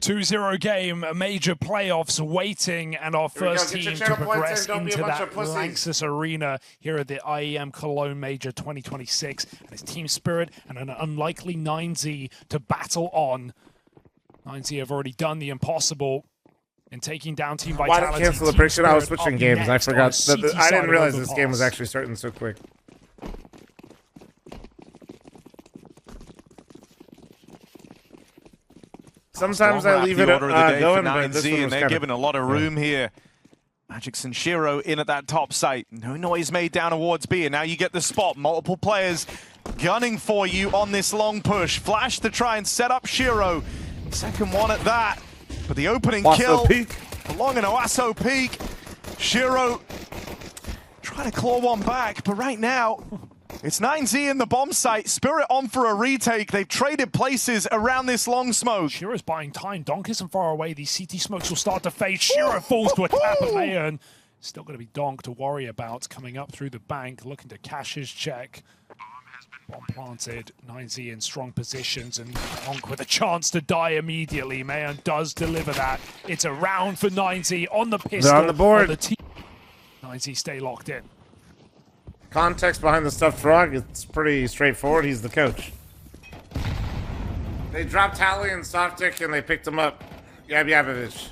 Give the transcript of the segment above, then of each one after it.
2-0 game, a major playoffs waiting, and our first team to progress into that Lanxess arena here at the IEM Cologne Major 2026. And it's Team Spirit and an unlikely 9Z to battle on. 9Z have already done the impossible in taking down Team Vitality. Why did I cancel the prediction? I was switching games. I forgot. I didn't realize this game was actually starting so quick. Sometimes I leave it going, but this one was they're given a lot of room here. Magix and Shiro in at that top site. No noise made down towards B, and now you get the spot. Multiple players gunning for you on this long push. Flash to try and set up Shiro. Second one at that. But the opening kill along an Oaso Peak. Shiro trying to claw one back, but right now it's 9Z in the bomb site. Spirit on for a retake. They've traded places around this long smoke. Shiro's buying time. Donk isn't far away. These CT smokes will start to fade. Shiro falls to a tap of Mayan. Still going to be Donk to worry about coming up through the bank, looking to cash his check. Bomb planted. 9Z in strong positions, and Donk with a chance to die immediately. Mayan does deliver that. It's a round for 9Z on the pistol. They're on the board. 9Z stay locked in. Context behind the stuffed frog, it's pretty straightforward. He's the coach. They dropped Tally and Softic and they picked him up. Yabovich.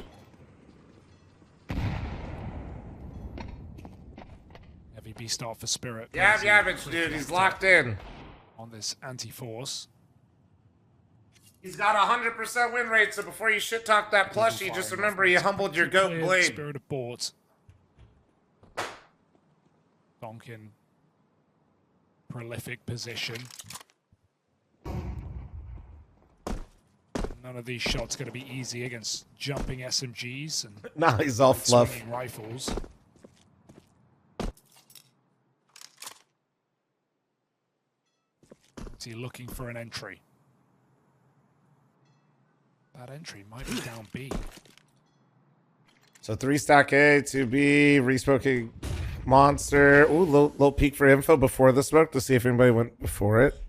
Heavy B start for Spirit. Yabovich, dude, he's locked in. On this anti-force. He's got 100% win rate, so before you shit talk that plushie, just remember you humbled your goat blade. Spirit abort. Donkin. Prolific position. None of these shots going to be easy against jumping SMGs and nah, he's all fluff. Rifles. Is he looking for an entry? That entry might be down B. So 3 stack A, 2B, resmoking monster. Ooh, little peek for info before the smoke to see if anybody went before it.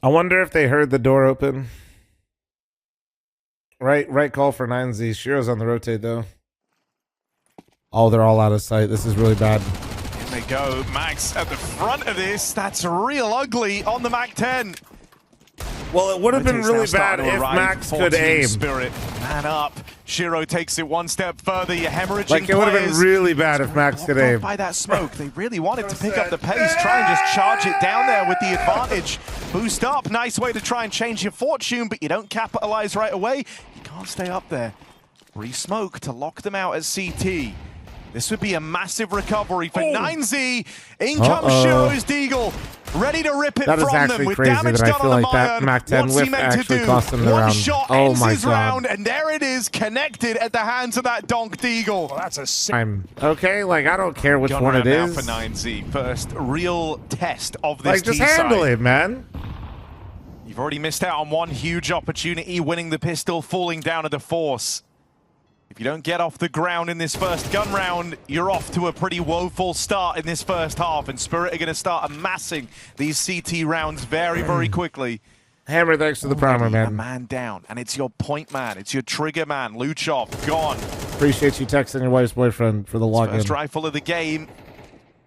I wonder if they heard the door open. Right call for 9Z. Shiro's on the rotate though. Oh, they're all out of sight. This is really bad. In they go. Max at the front of this. That's real ugly on the Mac 10. Well, it would have been really bad if Max could aim. Spirit, man up. Shiro takes it one step further. You're hemorrhaging. Like, it would have been really bad if Max could aim. By that smoke, they really wanted to pick up the pace. Try and just charge it down there with the advantage. Boost up. Nice way to try and change your fortune, but you don't capitalize right away. You can't stay up there. Re-smoke to lock them out at CT. This would be a massive recovery for 9Z. In comes Shiro's Deagle. Ready to rip it from them with damage done on the Mayan. Mac 10 What's he meant to do? Cost him the One round. shot ends his round, and there it is, connected at the hands of that Donk Deagle. Well, that's a sick. Okay, like, I don't care which one it is. For 9Z, first real test of this. Like, just handle it, man. You've already missed out on one huge opportunity, winning the pistol, falling down to the force. If you don't get off the ground in this first gun round, you're off to a pretty woeful start in this first half, and Spirit are going to start amassing these CT rounds very, very quickly. Hammer, thanks to the primer, man. A man down, and it's your point man, it's your trigger man. Luchov gone. Appreciate you texting your wife's boyfriend for the login. First rifle of the game,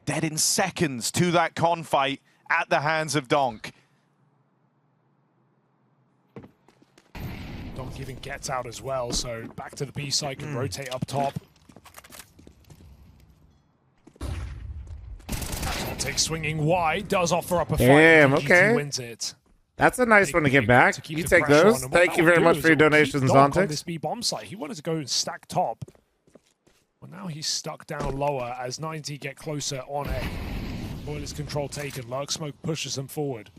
dead in seconds to that con fight at the hands of Donk. Donk even gets out as well, so back to the B side, can rotate up top. Takes swinging wide, does offer up a fight. Damn, okay. Wins it. That's a nice one to get back. You take those. Thank you very much for your donations, Zontix. On this B bomb site, he wanted to go and stack top. Well, now he's stuck down lower as 9Z get closer on A. Boiler's control taken. Lurk Smoke pushes them forward.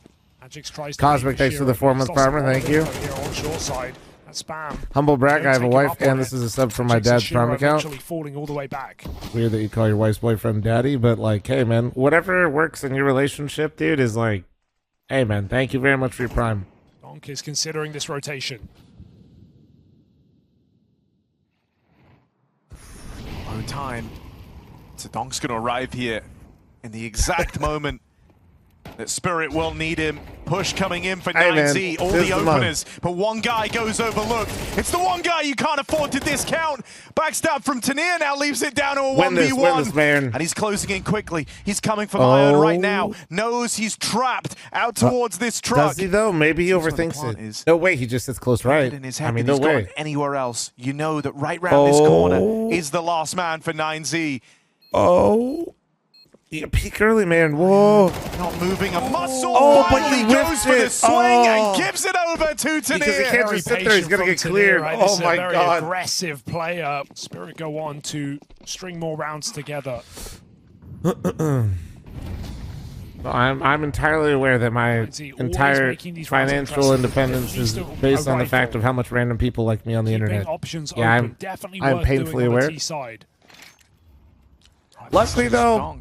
Magix tries to Cosmic, thanks for the 4-month primer. Thank you. Here on short side. That's spam. Humble brag, I have a wife, and this is a sub from my dad's prime account. Falling all the way back. Weird that you call your wife's boyfriend daddy, but like, hey man, whatever works in your relationship, dude, is like, hey man, thank you very much for your prime. Donk is considering this rotation. Low time. So Donk's going to arrive here in the exact moment that Spirit will need him. Push coming in for Hey, 9Z, man, all this the is the openers. But one guy goes overlooked. It's the one guy you can't afford to discount. Backstab from Tanir now leaves it down to a 1v1. Win this, man. And he's closing in quickly. He's coming for Iron right now. Oh. Knows he's trapped out towards this truck. Does he though? Maybe he overthinks it. No way, he just sits close right. In his head, I mean, that no he's way. gone anywhere else. You know that right round this corner is the last man for 9Z. Oh. Yeah, peek early, man. Whoa. Not moving a muscle. Oh, Finally but he goes whiffed for the it. swing Oh. and gives it over to Tanir. Because he can't just sit there. He's going to get Patient from cleared. Tanir, right? Oh, This is my a very God. aggressive player. Spirit go on to string more rounds together. I'm entirely aware that my entire financial independence is based on the fact of how much random people like me on the internet. Options Yeah, open. Definitely I'm worth painfully doing on the aware. T side. Luckily, though,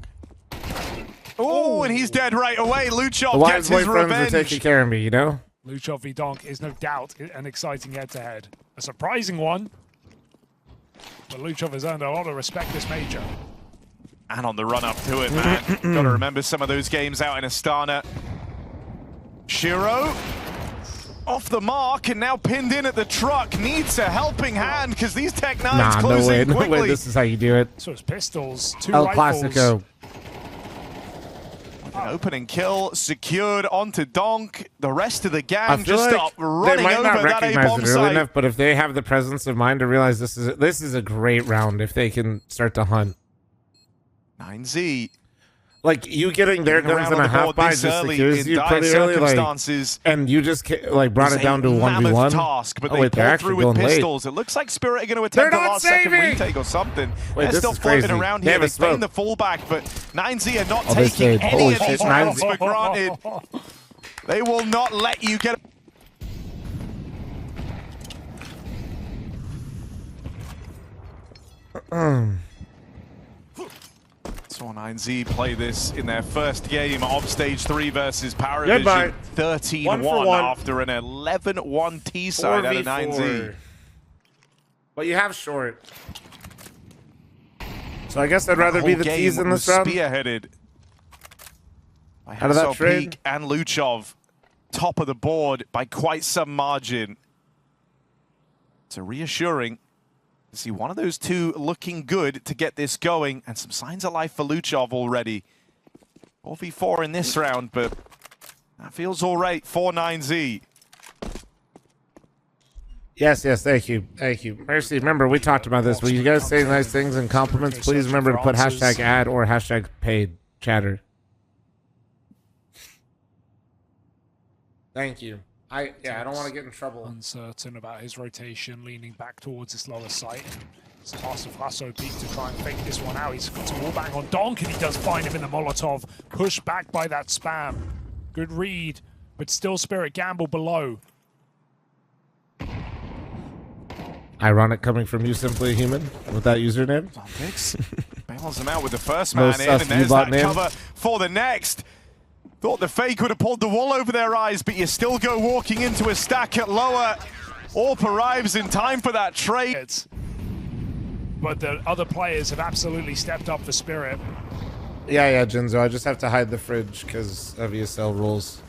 Oh, and he's dead right away. the Luchov wise gets his boyfriends are revenge. taking care of me, you know? Luchov v Donk is no doubt an exciting head-to-head. A surprising one, but Luchov has earned a lot of respect this major. And on the run up to it, man. Got to remember some of those games out in Astana. Shiro off the mark and now pinned in at the truck. Needs a helping hand because these Tech 9s Nah, no closing way, no quickly. way. This is how you do it. So it's pistols, two El rifles. Clasico. An opening kill secured onto Donk. The rest of the I gang feel just like stop they running might over not that recognize A-bomb it early site. enough, but if they have the presence of mind to realize this is a great round if they can start to hunt. 9Z. Like, you getting their Getting guns around in on a the half board by this just early secures in you dire pretty early, like, circumstances and you just brought it down to a 1v1. mammoth task, but Oh, they wait, they're pull actually through with going late. pistols. It looks like Spirit are going to They're attempt a not last second saving! retake or something. Wait, They're this still is floating crazy. around They here. have a They claim smoke. the fullback, but 9Z are not Oh, they taking stayed. any Holy of these shit, rounds 9Z. for granted. They will not let you get. Saw 9Z play this in their first game of Stage 3 versus Goodbye. Paravision. 13-1 1 for 1. after an 11-1 T-side out of 9Z. But you have short. So I guess I'd rather be the T's in this round. Spearheaded by Out of that Hassel trade? Peak and Luchov. Top of the board by quite some margin. So reassuring to see one of those two looking good to get this going, and some signs of life for Luchov already. 4v4 in this round, but that feels all right for 9Z. Yes, thank you. Mercy, remember, we talked about this. Will you guys say nice things and compliments? Please remember to put hashtag ad or hashtag paid chatter. Thank you. I don't want to get in trouble. Uncertain about his rotation, leaning back towards this lower site. It's past of fl0m Peak to try and fake this one out. He's got some wallbang on Donk, and he does find him in the Molotov. Pushed back by that spam. Good read, but still Spirit gamble below. Ironic coming from you, Simply a Human, with that username. Bails him out with the first No man in, sus and there's U-bot that name. cover for the next. Thought the fake would have pulled the wool over their eyes, but you still go walking into a stack at lower. Orp arrives in time for that trade. But the other players have absolutely stepped up for Spirit. Yeah, Jinzo. I just have to hide the fridge because of ESL rules.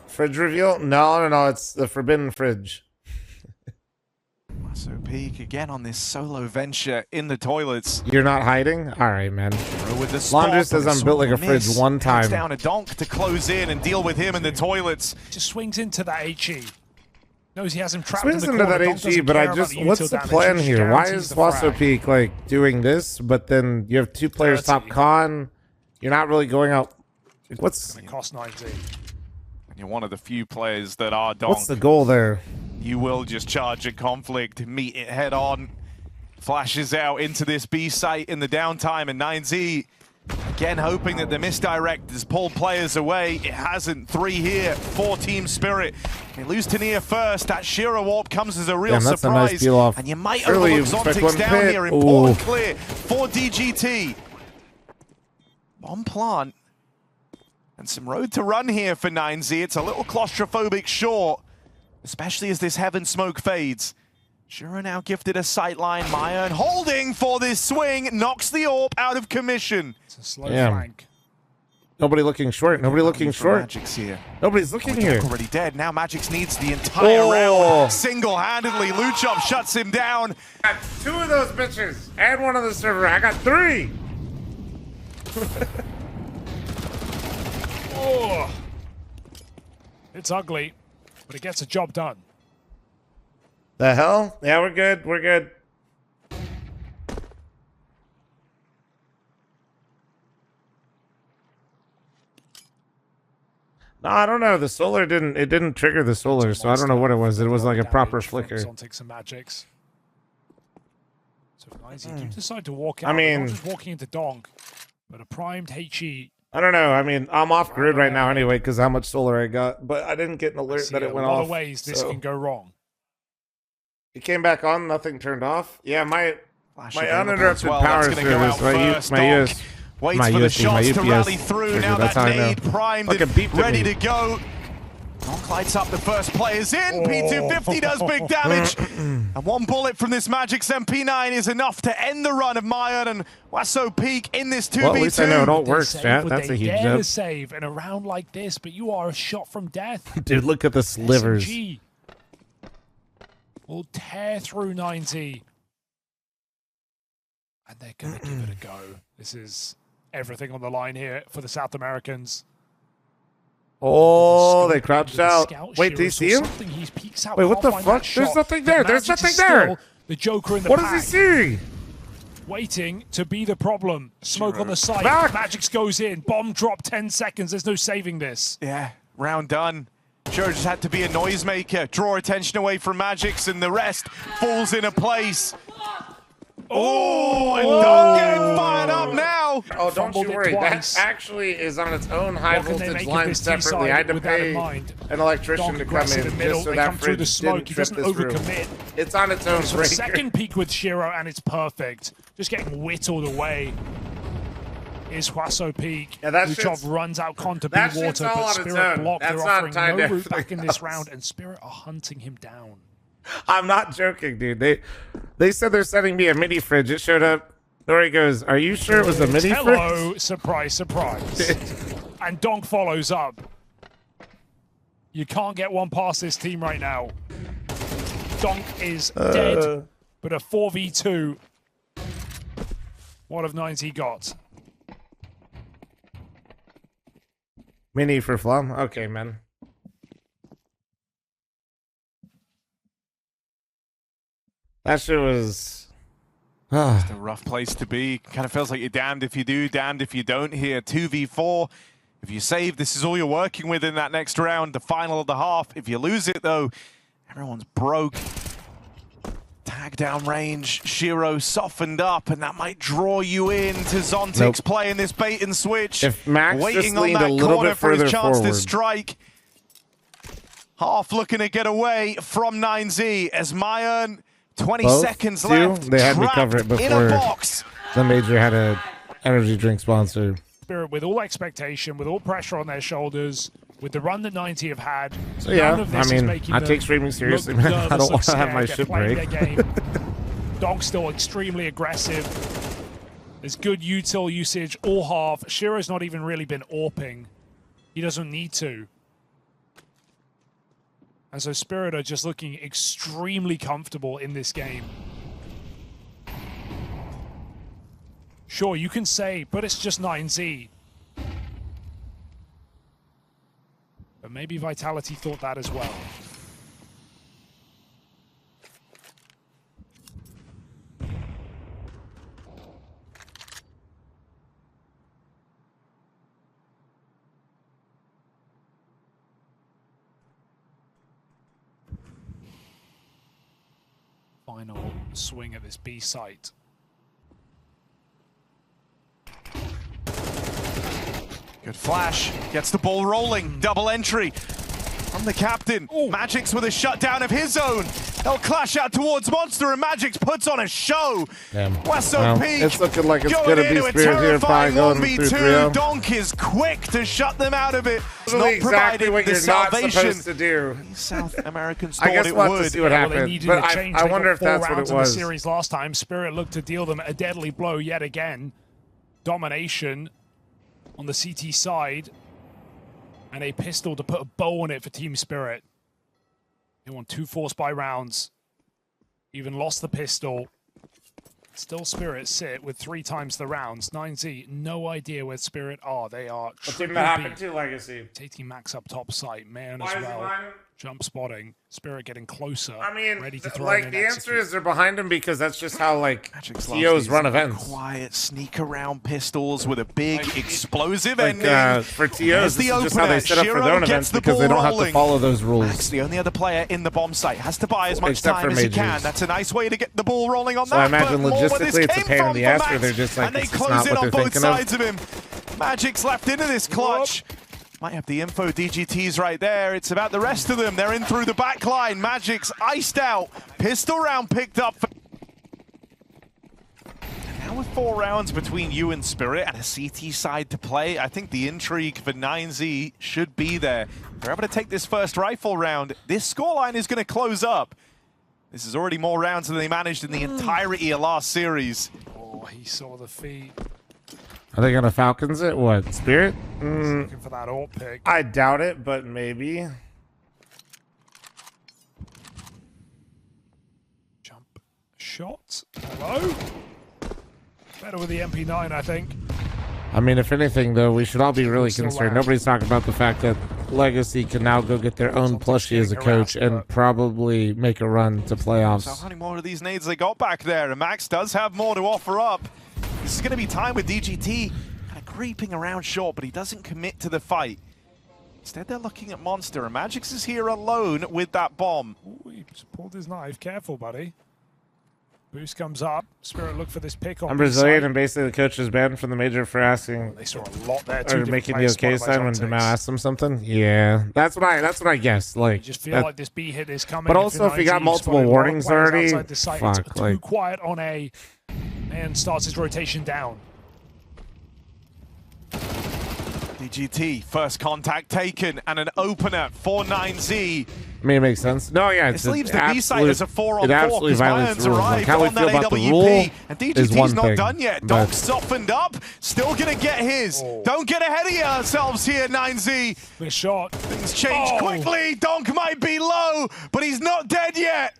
Fridge reveal? No, it's the forbidden fridge. So Peak again on this solo venture in the toilets. You're not hiding? Alright, man. With the Laundry says I'm built like a fridge one time. Down a Donk to close in and deal with him in the toilets. Just swings into that HE. Knows he has him trapped Swings in the into corner. that Donk HE, doesn't but I care just, about the what's util the damage. plan He just here? Why guarantees is the fl0m frag. Peak like doing this, but then you have two players top con? You're not really going out. What's It cost 19. And you're one of the few players that are Donk. what's the goal there? You will just charge a conflict, meet it head on. Flashes out into this B site in the downtime, and 9Z Again, hoping that the misdirect has pulled players away. It hasn't. 3 here for Team Spirit. They lose to Nia first. That Shiro warp comes as a real Damn, that's surprise. a nice peel off. And you might Surely overlook you expect Zontic's one down pit. here. Important Ooh. clear for DGT. Bomb plant. And some road to run here for 9Z. It's a little claustrophobic short, especially as this heaven smoke fades. Shiro now gifted a sightline. Myern holding for this swing, knocks the AWP out of commission. It's a slow flank. Nobody looking short. Nobody looking short. Magic's here. Nobody's looking here. Already dead. Now Magic's needs the entire round single-handedly. Luchop shuts him down. Got 2 of those bitches and one on the server. I got 3. Oh, it's ugly, but it gets the job done. The hell? Yeah, we're good. We're good. No, I don't know. The solar didn't trigger the solar, so I don't know what it was. It was like a proper flicker. Zontic and Magics. So if Nizy do decide to walk out, I mean, not just walking into Donk, but a primed HE. I don't know. I mean, I'm off grid right now anyway because how much solar I got, but I didn't get an alert that it went off. A lot of ways this can go wrong. It came back on, nothing turned off. Yeah, my uninterrupted well. power That's gonna service, go out first. Waits for the shots to rally through. Now that nade primed and ready to go. Donk lights up the first players in. P250 does big damage. And 1 bullet from this Magic's MP9 is enough to end the run of Myern and Wasso Peak in this 2v2. Well, at least I know it all works, chat. That's a huge jump. Save in a round like this, but you are a shot from death. Dude, look at the slivers. SMG will tear through 9Z. And they're going to give it a go. This is everything on the line here for the South Americans. Oh, they crouched out. Wait, do you see him? He peeks out. Wait, what the fuck? There's nothing there. There's nothing there. The Joker in the What pack. does he see? Waiting to be the problem. Smoke on the side. Back. Magic's goes in. Bomb drop 10 seconds. There's no saving this. Yeah, round done. Sure, just had to be a noisemaker. Draw attention away from Magic's and the rest falls into place. Oh, and Donk getting fired up now. Oh, don't you worry. That actually is on its own high voltage line separately. I had to pay an electrician to come in just so that fridge didn't trip this room. It's on its own breaker. Second peak with Shiro, and it's perfect. Just getting whittled away is Wasso Peak. Yeah, that Luchov runs out con to that B water, but Spirit blocked. They're offering no route back in this round, and Spirit are hunting him down. I'm not joking, dude. They said they're sending me a mini fridge. It showed up. There he goes. Are you sure it was a mini fridge? Hello, surprise, surprise. And Donk follows up. You can't get one past this team right now. Donk is dead, but a 4v2. What have 9Z got? Mini for fl0m? Okay, man. That shit was... It's a rough place to be. Kind of feels like you're damned if you do, damned if you don't here. 2v4. If you save, this is all you're working with in that next round, the final of the half. If you lose it, though, everyone's broke. Tag down range. Shiro softened up, and that might draw you in to Zontic's play in this bait and switch. If Max waiting just on leaned that a little corner bit for his further chance forward. to strike. Half looking to get away from 9Z as Myern, 20 seconds left. They had me cover it before in a box. the major had a energy drink sponsor. Spirit with all expectation, with all pressure on their shoulders, with the run that 90 have had. So yeah, I mean, I take streaming seriously, man. I don't want to have my shit break. Donk's still extremely aggressive. There's good util usage all half. Shiro's not even really been AWPing. He doesn't need to. And so Spirit are just looking extremely comfortable in this game. Sure, you can say, but it's just 9Z. But maybe Vitality thought that as well. Final swing at this B site. Good flash. Gets the ball rolling. Double entry from the captain. Magix with a shutdown of his own. They'll clash out towards Monster, and Magix puts on a show. Wesso Peak. It's looking like it's going to be Spirit here, probably going through 3-0. Donk is quick to shut them out of it. It's not exactly what you're not supposed to do. South Americans I guess thought we'll it have to would. see what happens. But I wonder if that's what it was. In the series last time, Spirit looked to deal them a deadly blow yet again. Domination on the CT side, and a pistol to put a bow on it for Team Spirit. They won 2 force buy rounds. Even lost the pistol. Still Spirit sit with 3 times the rounds. 9Z, no idea where Spirit are. They are what's going to happen to Legacy? Taking Max up top site. Mayon as well. Jump spotting. Spirit getting closer. I mean, ready to throw like, the answer is they're behind him because that's just how, like, TOs run events. Quiet, sneak around pistols with a big, explosive like, ending. For TOs, this is just how they set up for their own events because they don't have to follow those rules. Max, the only other player in the bomb site, has to buy as much time as he can. That's a nice way to get the ball rolling on that. I imagine logistically it's a pain in the ass where they're just like, and they close in on both sides of him. Magic's left into this clutch. Might have the info. DGT's right there. It's about the rest of them. They're in through the back line. Magic's iced out. Pistol round picked up. And now with 4 rounds between you and Spirit and a CT side to play, I think the intrigue for 9Z should be there. If they're able to take this first rifle round, this scoreline is going to close up. This is already more rounds than they managed in the entirety of last series. Oh, he saw the feet. Are they gonna Falcons it? What, Spirit? Looking for that ult pick. I doubt it, but maybe. Jump shot. Hello. Better with the MP9, I think. I mean, if anything, though, we should all be really concerned. Nobody's talking about the fact that Legacy can now go get their own plushie as a coach and probably make a run to playoffs. So how many more of these nades they got back there? And Max does have more to offer up. This is going to be time with DGT kind of creeping around short, but he doesn't commit to the fight. Instead, they're looking at Monster, and Magix is here alone with that bomb. Ooh, he just pulled his knife. Careful, buddy. Boost comes up. Spirit look for this pick on. I'm Brazilian, and basically the coach is banned from the major for asking. They saw a lot there too. Or making the okay sign when Demau asked them something. Yeah, that's what I guess. Like, you just feel like this B hit is coming. But also, if you got multiple warnings already, fuck, it's too quiet on A, and starts his rotation down. DGT, first contact taken, and an opener for 9Z. I mean, it makes sense. No, yeah, this leaves the B side as a 4-on-4. It absolutely violates rules. Like, how we feel about the rule and DGT's not done yet. Donk's softened up, still gonna get his. Don't get ahead of yourselves here, 9Z. Good shot. Things change quickly. Donk might be low, but he's not dead yet.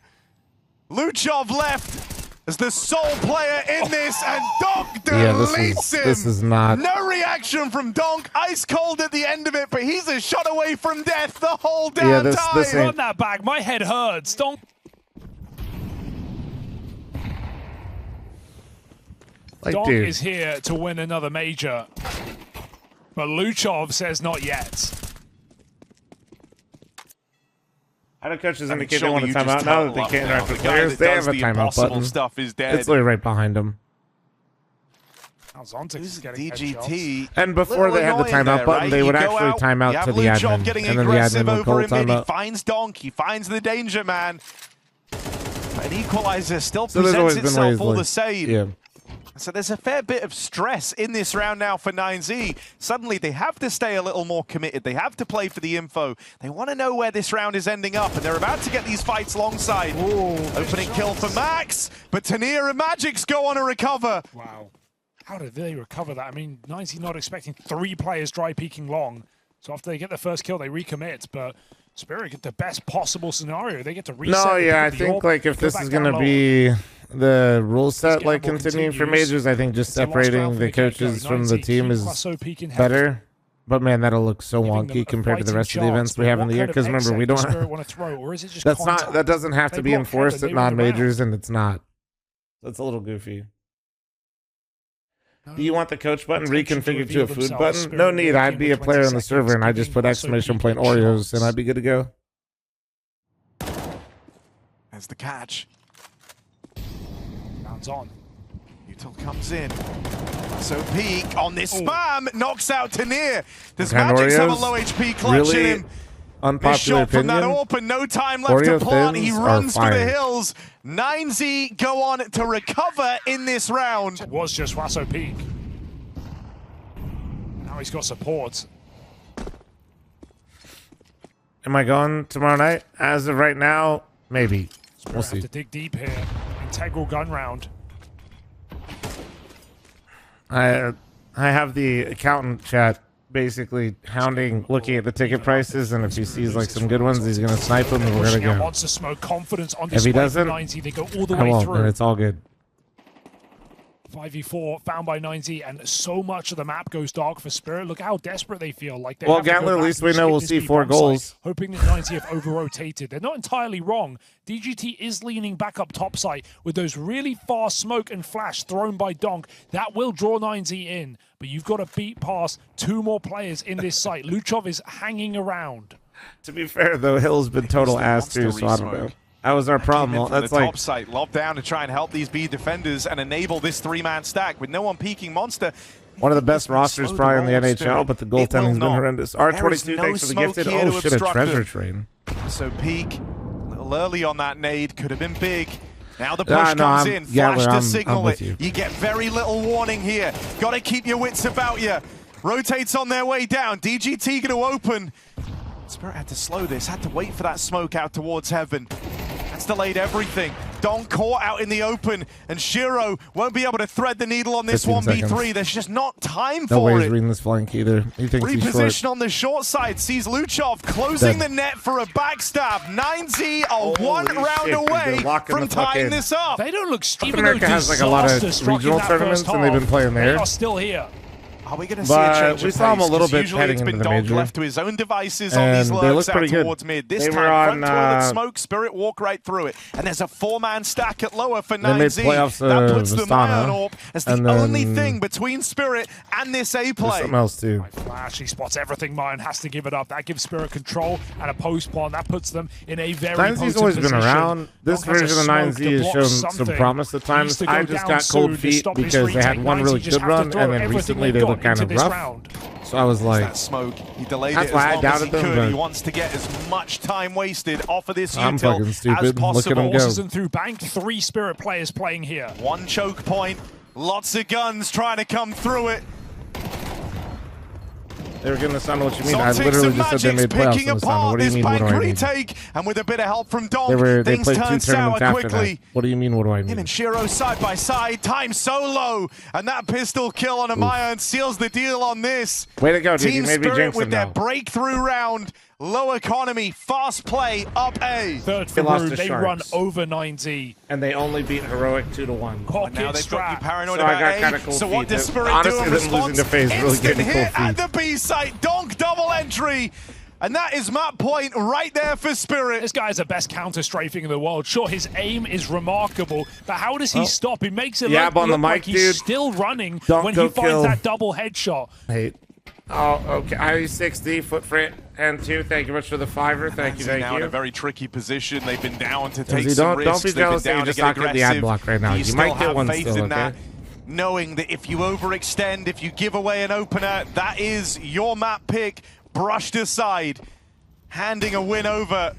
Luchov left as the sole player in this, and Donk deletes him. This is not... No reaction from Donk. Ice cold at the end of it, but he's a shot away from death the whole damn time. This run that back. My head hurts. Donk. Donk is here to win another major, but Luchov says not yet. I know coaches indicate they want a timeout now that they can't interact with players. They have a timeout button. Stuff is dead. It's literally right behind them. DGT. And before they had the timeout button, they would actually time out to the admin. And then the admin would call timeout. He finds Donk. He finds the danger man. An equalizer still presents itself all the same. Yeah. So there's a fair bit of stress in this round now for 9Z. Suddenly they have to stay a little more committed. They have to play for the info. They want to know where this round is ending up, and they're about to get these fights alongside. Opening kill for Max, but Tania and Magix go on a recover. Wow. How did they recover that? I mean, 9Z not expecting 3 players dry peeking long. So after they get the first kill, they recommit, but Spirit get the best possible scenario. They get to reset. No, yeah, I think like if this is going to be the rule set like continuing for majors, I think just separating the coaches from the team is better. But man, that'll look so wonky compared to the rest of the events we have in the year. Because remember, we don't. That doesn't have to be enforced at non-majors, and it's not. That's a little goofy. Do you want the coach button reconfigured to a food button? No need. I'd be a player on the server, and I just put exclamation point Oreos, and I'd be good to go. There's the catch. Rounds on. Util comes in. So Peak on this spam knocks out Tanir. Does Magix have a low HP clutch really in him? Unpopular This shot from that opinion. open, no time left Oreo to plant. He thins runs are for the fire. hills. 9Z go on to recover in this round. It was just Wasso Peak. Now he's got support. Am I going tomorrow night? As of right now, maybe. We'll Have see. to dig deep here. Integral gun round. I have the accountant chat basically hounding, looking at the ticket prices, and if he sees like some good ones, he's gonna snipe them, and we're gonna go. Monster smoke, confidence on If he display doesn't, for 9Z. They go all the I way won't, through. and it's all good. 5v4 found by 9Z, and so much of the map goes dark for Spirit. Look how desperate they feel. Like they Well, have to go Gatler, at back least and we know skip we'll this see B 4 bomb site, goals. hoping that 9Z have over-rotated. They're not entirely wrong. DGT is leaning back up top site with those really fast smoke and flash thrown by Donk. That will draw 9Z in, but you've got to beat past 2 more players in this site. Luchov is hanging around. To be fair, though, Hill's been total ass too, so I don't know. That was our problem. That's the like top site, lob down to try and help these B defenders and enable this 3-man stack with no one peeking Monster. one of the best rosters probably in the NHL, but the goaltending's been horrendous. R22, thanks for the gifted. Oh shit, a treasure train. So Peak, a little early on that nade, could have been big. Now the push comes in, flash to signal it. You get very little warning here. Got to keep your wits about you. Rotates on their way down. DGT going to open. Spirit had to slow this, had to wait for that smoke out towards heaven. That's delayed everything. Don caught out in the open, and Shiro won't be able to thread the needle on this 1v3. Seconds. There's just not time No way for he's it. reading this flank either. He thinks he's Reposition short. on the short side, sees Luchov closing the net for a backstab. 9Z are one round away from tying this up. They don't look North America has like a lot of regional tournaments, and they've been playing there. They are still here. Are we going to see a change we of saw him a pace? little 'Cause bit usually heading it's into been the Donk major. left to his own devices on these And they lurks look pretty out good. towards mid. This They time, were front on, toilet smoke, Spirit walk right through it. And there's a 4-man stack at lower for They made 9Z. playoffs, That puts them Vistana, Iron Orb as the and then only thing between Spirit and this A There's play. something else too. Flash, he spots everything. Mayan has to give it up. That gives Spirit control and a post pawn. That puts them in a very 9Z's always been around. This version of 9Z has shown some promise at times. I just got cold feet because they had one really good run, and then recently they look kind of rough. So I was like, that smoke, he delayed that's it why I as long as doubted he them, could. but He wants to get as much time wasted off of this I'm util fucking stupid. as Look at possible. him go. Horses and through bank, 3 Spirit players playing here. One choke point, lots of guns trying to come through it. they were getting the sun. What you mean? I Zontics literally and just said they Magix made playoffs picking in the sun. apart What do you this mean? What do bank I mean? retake, and with a bit of help from Donk, They things played 2 turn sour tournaments after quickly. that. What do you mean? What do I Him mean? and Shiro side by side, time so low, and that pistol kill on Amayan seals the deal on this. Way to go, dude. Team You made me Spirit jinx with him their now. breakthrough round, low economy, fast play, up A. Third for lost Rude, to they Sharks. run over 9Z. And they only beat Heroic 2-1. Pocket Now they've got you strap. paranoid So I about got A. kinda cold So what feet. does Spirit Honestly, do in them losing response? to FaZe really Instant gave me hit cold at the B site. Donk double entry. And that is map point right there for Spirit. This guy is the best counter-strafing in the world. Sure, his aim is remarkable, but how does he stop? He makes it Yab on the look like mic, he's dude. still running Don't when go he finds kill. that double headshot. Hate. Oh, okay. IE60, footprint, and 2. Thank you much for the 5er. Thank you, thank now in a you. very tricky position. They've been down to take Izzy, some don't risks. be They've been jealous that down you to just get not get the ad aggressive. block right now. You You still might get have one faith still, in that, okay? knowing that if you overextend, if you give away an opener, that is your map pick brushed aside, handing a win over.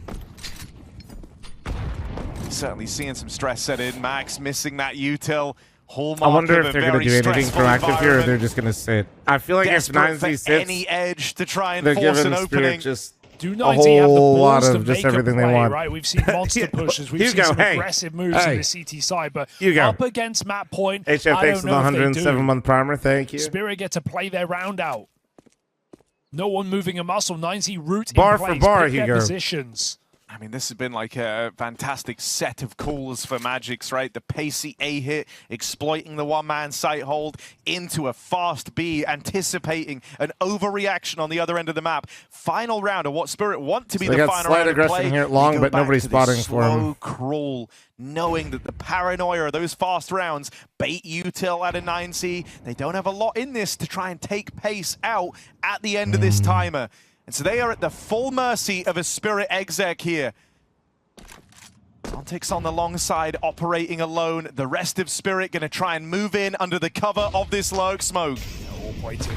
Certainly seeing some stress set in. Max missing that util. I wonder if they're going to do anything proactive here, or they're just going to sit. I feel like if 9Z sits, any edge to try and they're force giving an Spirit opening. just Do a 9Z have the whole lot balls to of just make a everything play, they want. right? We've seen monster pushes. We've seen Hugo, some hey. aggressive moves Hey. in the CT side, but Hugo. up against map point, HF, I thanks don't for the know if they do. 107-month primer. Thank you. Spirit get to play their round out. No one moving a muscle. 9Z root Bar in for place. bar, Pick their Hugo. positions. I mean, this has been like a fantastic set of calls for Magix, right? The pacey A hit, exploiting the one-man site hold into a fast B, anticipating an overreaction on the other end of the map. Final round of what Spirit want to be They the got final slight round of aggression play. here at They long, go but back nobody's to this spotting for 'em. slow crawl, knowing that the paranoia of those fast rounds bait util at a 9C. They don't have a lot in this to try and take pace out at the end of this timer. And so they are at the full mercy of a Spirit exec here. Antics on the long side, operating alone. The rest of Spirit going to try and move in under the cover of this lurk smoke. All waiting.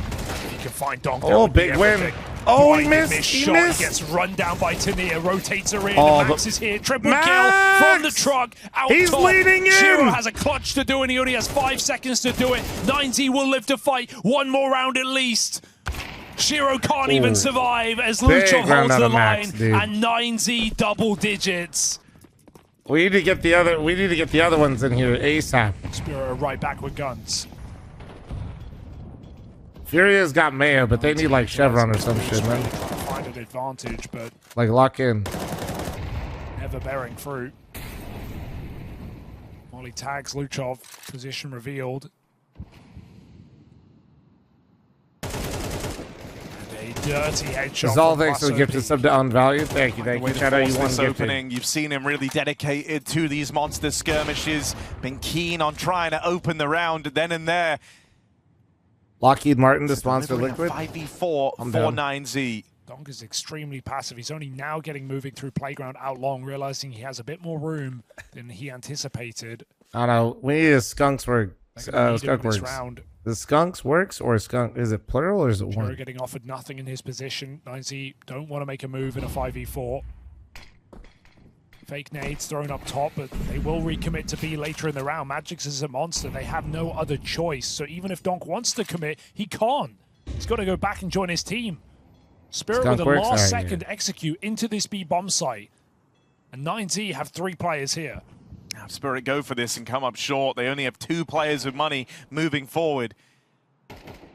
He can find Donk. Oh, big win. Oh, he missed. He gets run down by Tania, rotates her in. Oh, Max is here. Triple kill from the truck. Out He's top. leading in. Shiro has a clutch to do, and he only has 5 seconds to do it. 9Z will live to fight. One more round at least. Shiro can't even survive as Lucho holds the line, and 9Z double digits. We need to get the other ones in here ASAP. Spirit are right back with guns. Furia's got Mayo, but they need like Chevron or some shit, man. Trying to find an advantage, but like lock in. Never bearing fruit. Molly tags Luchov, position revealed. And a dirty headshot. This is all thanks to the gifted sub to Unvalued. Thank you, Shadow. You won opening. You've seen him really dedicated to these monster skirmishes. Been keen on trying to open the round then and there. Lockheed Martin to sponsor Liquid. 5v4 for 9Z. Donk is extremely passive. He's only now getting moving through playground out long, realizing he has a bit more room than he anticipated. I don't know. We need a skunks work. Skunk works. Round. The skunks works or skunk? Is it plural or is it one? Getting offered nothing in his position. 9Z don't want to make a move in a 5v4. Fake nades thrown up top, but they will recommit to B later in the round. Magix is a monster. They have no other choice. So even if Donk wants to commit, he can't. He's got to go back and join his team. Spirit with the last second execute into this B bomb site. And 9Z have 3 players here. Have Spirit go for this and come up short. They only have 2 players with money moving forward.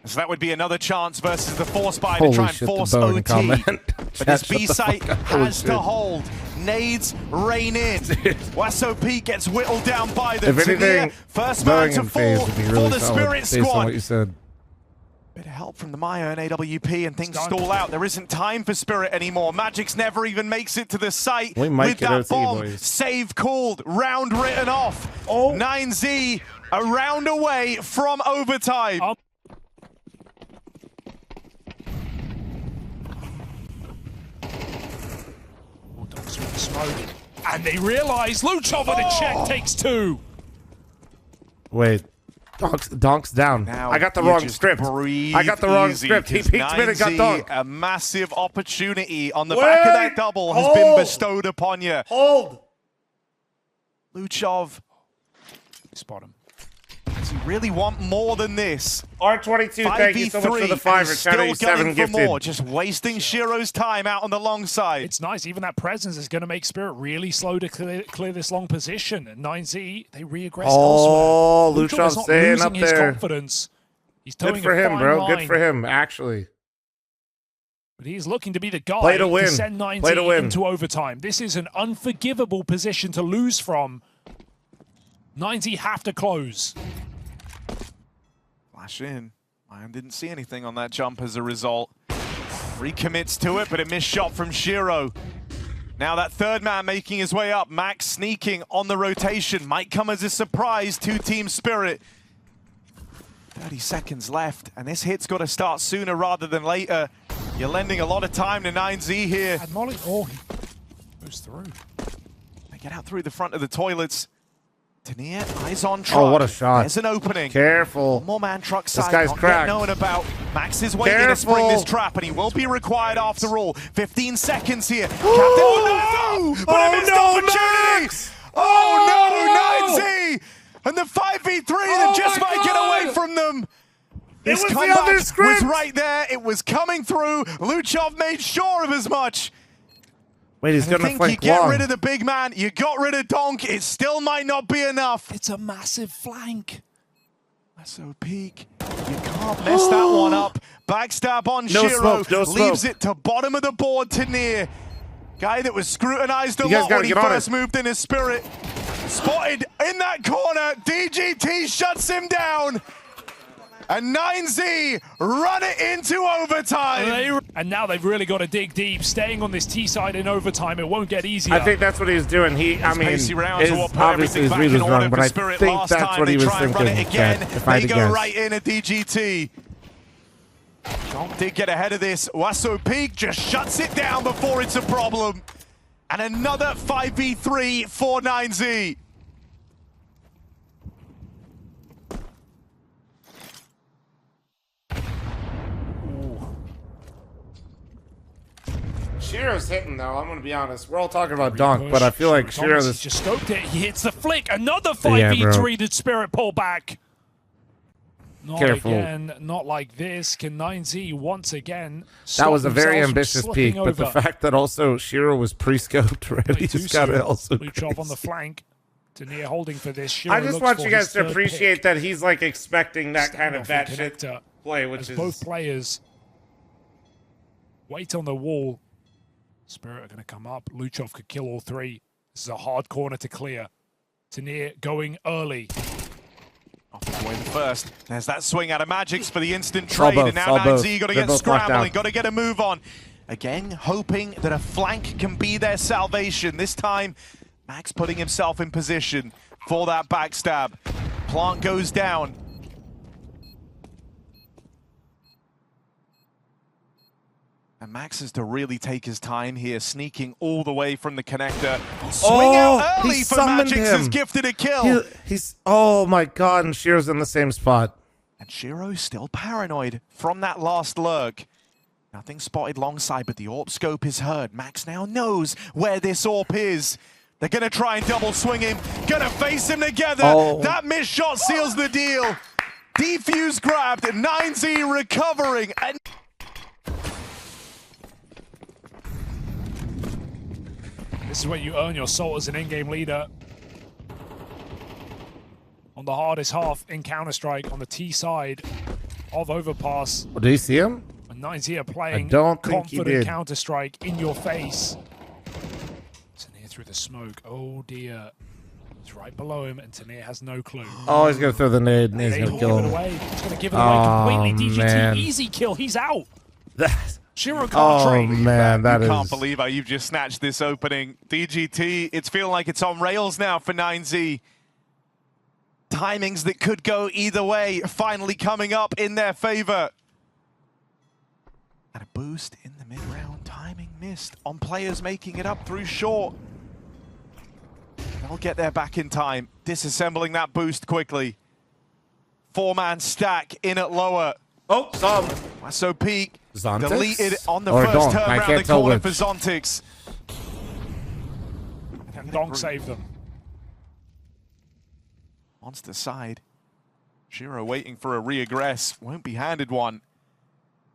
So that would be another chance versus the Force Spy to try and force OT. But this B site has to hold. Nades rain in. Wasso Peak gets whittled down by the Tania. First man to fall for the Spirit squad. What you said. Bit of help from the Maya and AWP and things stall out. There isn't time for Spirit anymore. Magix never even makes it to the site with that bomb. Boys. Save called, round written off. 9Z a round away from overtime. Smoke. And they realize Luchov on a check takes 2. Wait. Donk's down. Now I got the wrong script. I got the wrong script. He peeked mid and got Donk. A massive opportunity on the back of that double has been bestowed upon you. Hold. Luchov. Spot him. Does he really want more than this? R22, thank you so much for the 5. Still gunning for more, just wasting Shiro's time out on the long side. It's nice. Even that presence is going to make Spirit really slow to clear this long position. And 9Z, they re-aggress elsewhere. Luchov's staying up his there. Confidence. He's good for him, bro. Good for him, actually. But he's looking to be the guy to send 9Z into overtime. This is an unforgivable position to lose from. 9Z have to close. Flash in. IEM didn't see anything on that jump as a result. Recommits to it, but a missed shot from Shiro. Now that third man making his way up. Max sneaking on the rotation. Might come as a surprise to Team Spirit. 30 seconds left, and this hit's got to start sooner rather than later. You're lending a lot of time to 9Z here. And Molly, he goes through. They get out through the front of the toilets. Tania, eyes on truck. Oh, what a shot. There's an opening. Careful. One more man truck side. This guy's cracked. Known about. Max is waiting to spring this trap, and he will be required after all. 15 seconds here. Captain, oh no! But a missed opportunity! Max! Oh no, 9Z! And the 5v3 that just might get away from them. This comeback was right there. It was coming through. Luchov made sure of as much. Wait, he's going to flank you get rid of the big man, you got rid of Donk, it still might not be enough. It's a massive flank. So Peak, you can't mess that one up. Backstab on Shiro, leaves it to bottom of the board to Near. Guy that was scrutinized a lot when he first moved in his Spirit. Spotted in that corner, DGT shuts him down. And 9Z run it into overtime. And now they've really got to dig deep. Staying on this T side in overtime, it won't get easier. I think that's what he was doing. Obviously his read was wrong, but I think that's what he was thinking. They go right in at DGT. Donk did get ahead of this. Wasso Peak just shuts it down before it's a problem. And another 5v3 for 9Z. Shiro's hitting though, I'm gonna be honest. We're all talking about Donk, but I feel like Shiro just scoped it. He hits the flick. Another 5v3 did Spirit pull back. Not Careful. Again, not like this. Can 9Z once again that was a very ambitious peak, but the fact that also Shiro was pre-scoped already just gotta also Luchov on the flank. Tania holding for this. Shiro I just want you guys to appreciate that he's like expecting that kind of batshit play, which is both players wait on the wall. Spirit are going to come up. Luchov could kill all three. This is a hard corner to clear. Tania going early. Off the way the first. There's that swing out of Magix for the instant trade. And now 9Z got to get scrambling, got to get a move on. Again, hoping that a flank can be their salvation. This time, Max putting himself in position for that backstab. Plant goes down. And Max has to really take his time here, sneaking all the way from the connector. Swing out early for Magix has gifted a kill. Oh my god, and Shiro's in the same spot. And Shiro's still paranoid from that last lurk. Nothing spotted long side, but the AWP scope is heard. Max now knows where this AWP is. They're going to try and double swing him. Going to face him together. That missed shot seals the deal. Defuse grabbed, 9Z recovering. And this is where you earn your salt as an in-game leader. On the hardest half in Counter-Strike, on the T side of Overpass. Do you see him? And 9Z are playing confident Counter-Strike in your face. Tania through the smoke. Oh dear. It's right below him, and Tania has no clue. Oh, he's going to throw the nade, and he's going to kill him. He's going to give it away completely. DGT, man. Easy kill. He's out. Shiro can't Oh trade. man, that is... Can't believe how you've just snatched this opening. DGT, it's feeling like it's on rails now for 9Z. Timings that could go either way finally coming up in their favor. And a boost in the mid-round. Timing missed on players making it up through short. They'll get there back in time. Disassembling that boost quickly. Four-man stack in at lower. Oh, some. So peak Zontix? deleted on the Or first Donk. turn I around can't the tell corner which. for Zontix. And Donk saved them. Monster side. Shiro waiting for a reaggress. Won't be handed one.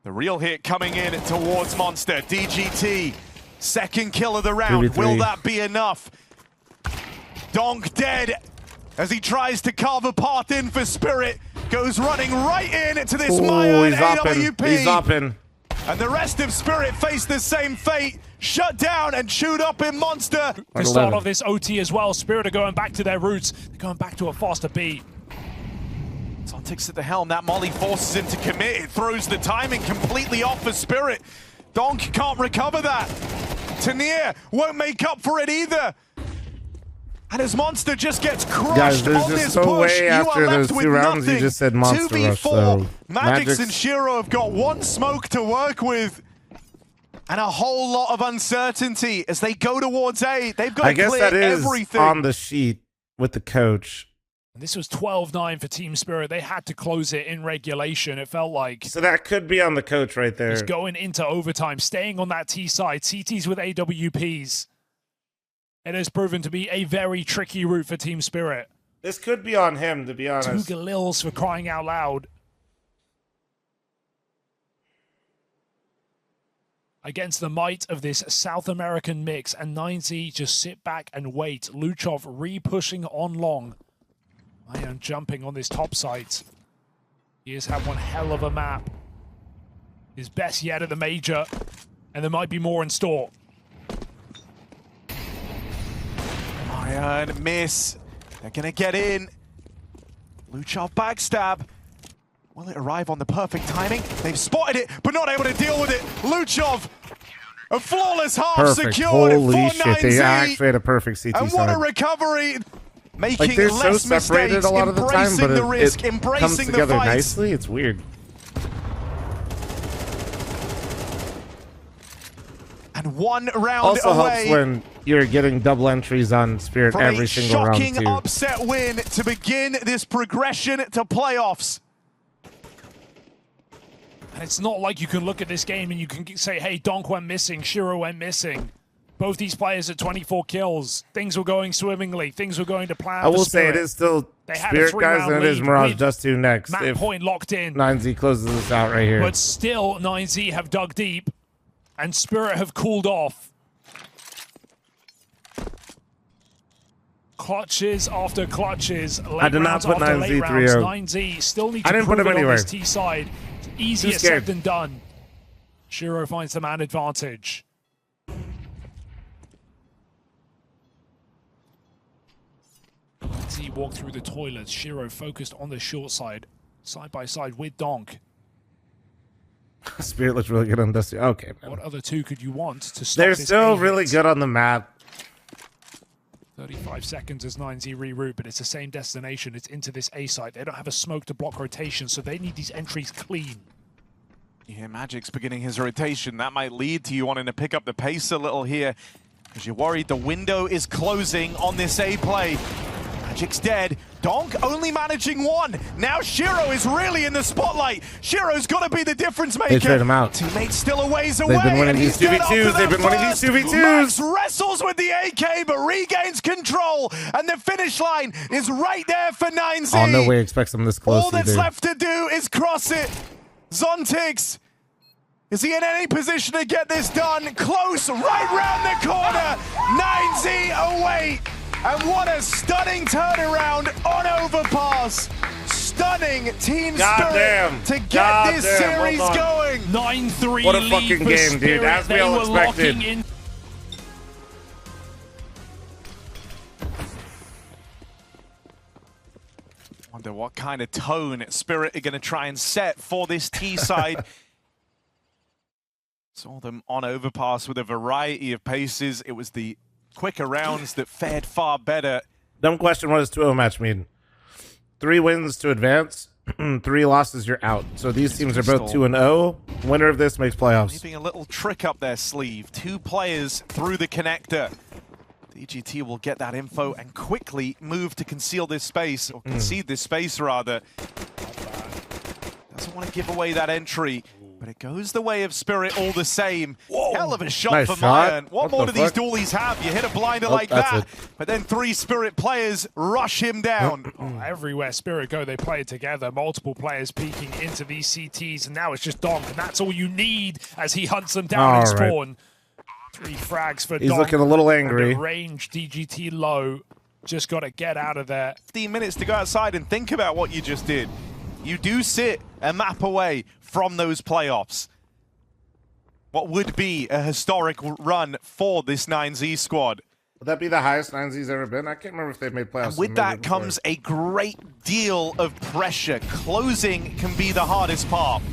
The real hit coming in towards Monster. DGT. Second kill of the round. 3v3. Will that be enough? Donk dead as he tries to carve a path in for Spirit. Goes running right in into this Maya AWP. He's up in. And the rest of Spirit face the same fate. Shut down and chewed up in Monster. To start off this OT as well, Spirit are going back to their roots. They're going back to a faster beat. Zontix at the helm. That molly forces him to commit. It throws the timing completely off for Spirit. Donk can't recover that. Tania won't make up for it either. And as Monster just gets crushed Guys, there's on just this no push, way you after are those left with 2 rounds nothing. you just said Monster 2v4. Rush, so Magix and Shiro have got one smoke to work with. And a whole lot of uncertainty as they go towards A. They've got to clear that is everything. on the sheet with the coach. And this was 12-9 for Team Spirit. They had to close it in regulation. It felt like... So that could be on the coach right there. He's going into overtime, staying on that T side. CTs with AWPs. It has proven to be a very tricky route for Team Spirit. This could be on him, to be honest. 2 Galils for crying out loud. Against the might of this South American mix, and 9Z just sit back and wait. Luchov re-pushing on long. Iron jumping on this top site. He has had one hell of a map. His best yet at the major, and there might be more in store. Iron miss. They're going to get in. Luchov backstab. Will it arrive on the perfect timing? They've spotted it, but not able to deal with it. Luchov, a flawless half secured. Holy shit, they actually had a perfect CT and what a recovery. Making like they're less so separated mistakes, a lot of the time, but the risk, it embracing comes together the fight. nicely. It's weird. And And 1 round also away. helps when you're getting double entries on Spirit from every a single round, shocking too. upset win to begin this progression to playoffs. And it's not like you can look at this game and you can say, hey, Donk went missing, Shiro went missing. Both these players at 24 kills. Things were going swimmingly. Things were going to plan. I will say it is still Spirit, guys, and it is Mirage Dust 2 next. Map if point locked in. 9Z closes this out right here. But still, 9Z have dug deep, and Spirit have cooled off. Clutches after clutches. I did not put 9Z 3-0. 9Z still need to prove it on this T side. Easier said than done. Shiro finds the man advantage. Z walked through the toilets. Shiro focused on the short side by side with Donk. Spirit looks really good on Dusty. Okay, man. What other two could you want to stop They're this still really good on the map. 35 seconds as 9Z reroute, but it's the same destination. It's into this A site. They don't have a smoke to block rotation, so they need these entries clean. Yeah, Magic's beginning his rotation. That might lead to you wanting to pick up the pace a little here, because you're worried the window is closing on this A play. Magic's dead. Donk only managing 1. Now Shiro is really in the spotlight. Shiro's got to be the difference maker. They trade him out. Teammates still a ways away. They've been winning these 2v2s. They've been winning these 2v2s. Max wrestles with the AK, but regains control. And the finish line is right there for 9Z. Oh, no way expects them this close. All that's left to do is cross it. Zontix, is he in any position to get this done? Close, right round the corner. 9Z away. And what a stunning turnaround on Overpass. Stunning team spirit to get this series going. 9-3 What a fucking game, dude. As we all expected. Wonder what kind of tone Spirit are going to try and set for this T side. Saw them on Overpass with a variety of paces. It was the quicker rounds that fared far better. Dumb question, what does 2-0 match mean? 3 wins to advance, 3 losses, you're out. So these teams are both 2-0. Winner of this makes playoffs. Keeping a little trick up their sleeve. 2 players through the connector. DGT will get that info and quickly move to conceal this space, or concede this space rather. Doesn't want to give away that entry. But it goes the way of Spirit all the same. Whoa. Hell of a shot Nice for shot. Mayan. What more do these dualies have? You hit a blinder like that, but then 3 Spirit players rush him down. Everywhere Spirit go, they play it together. Multiple players peeking into these CTs, and now it's just Donk, and that's all you need as he hunts them down in spawn. 3 frags for Donk. He's looking a little angry. Range, DGT low. Just got to get out of there. 15 minutes to go outside and think about what you just did. You do sit a map away from those playoffs. What would be a historic run for this 9Z squad. Would that be the highest 9Z's ever been? I can't remember if they've made playoffs. And with that comes a great deal of pressure. Closing can be the hardest part.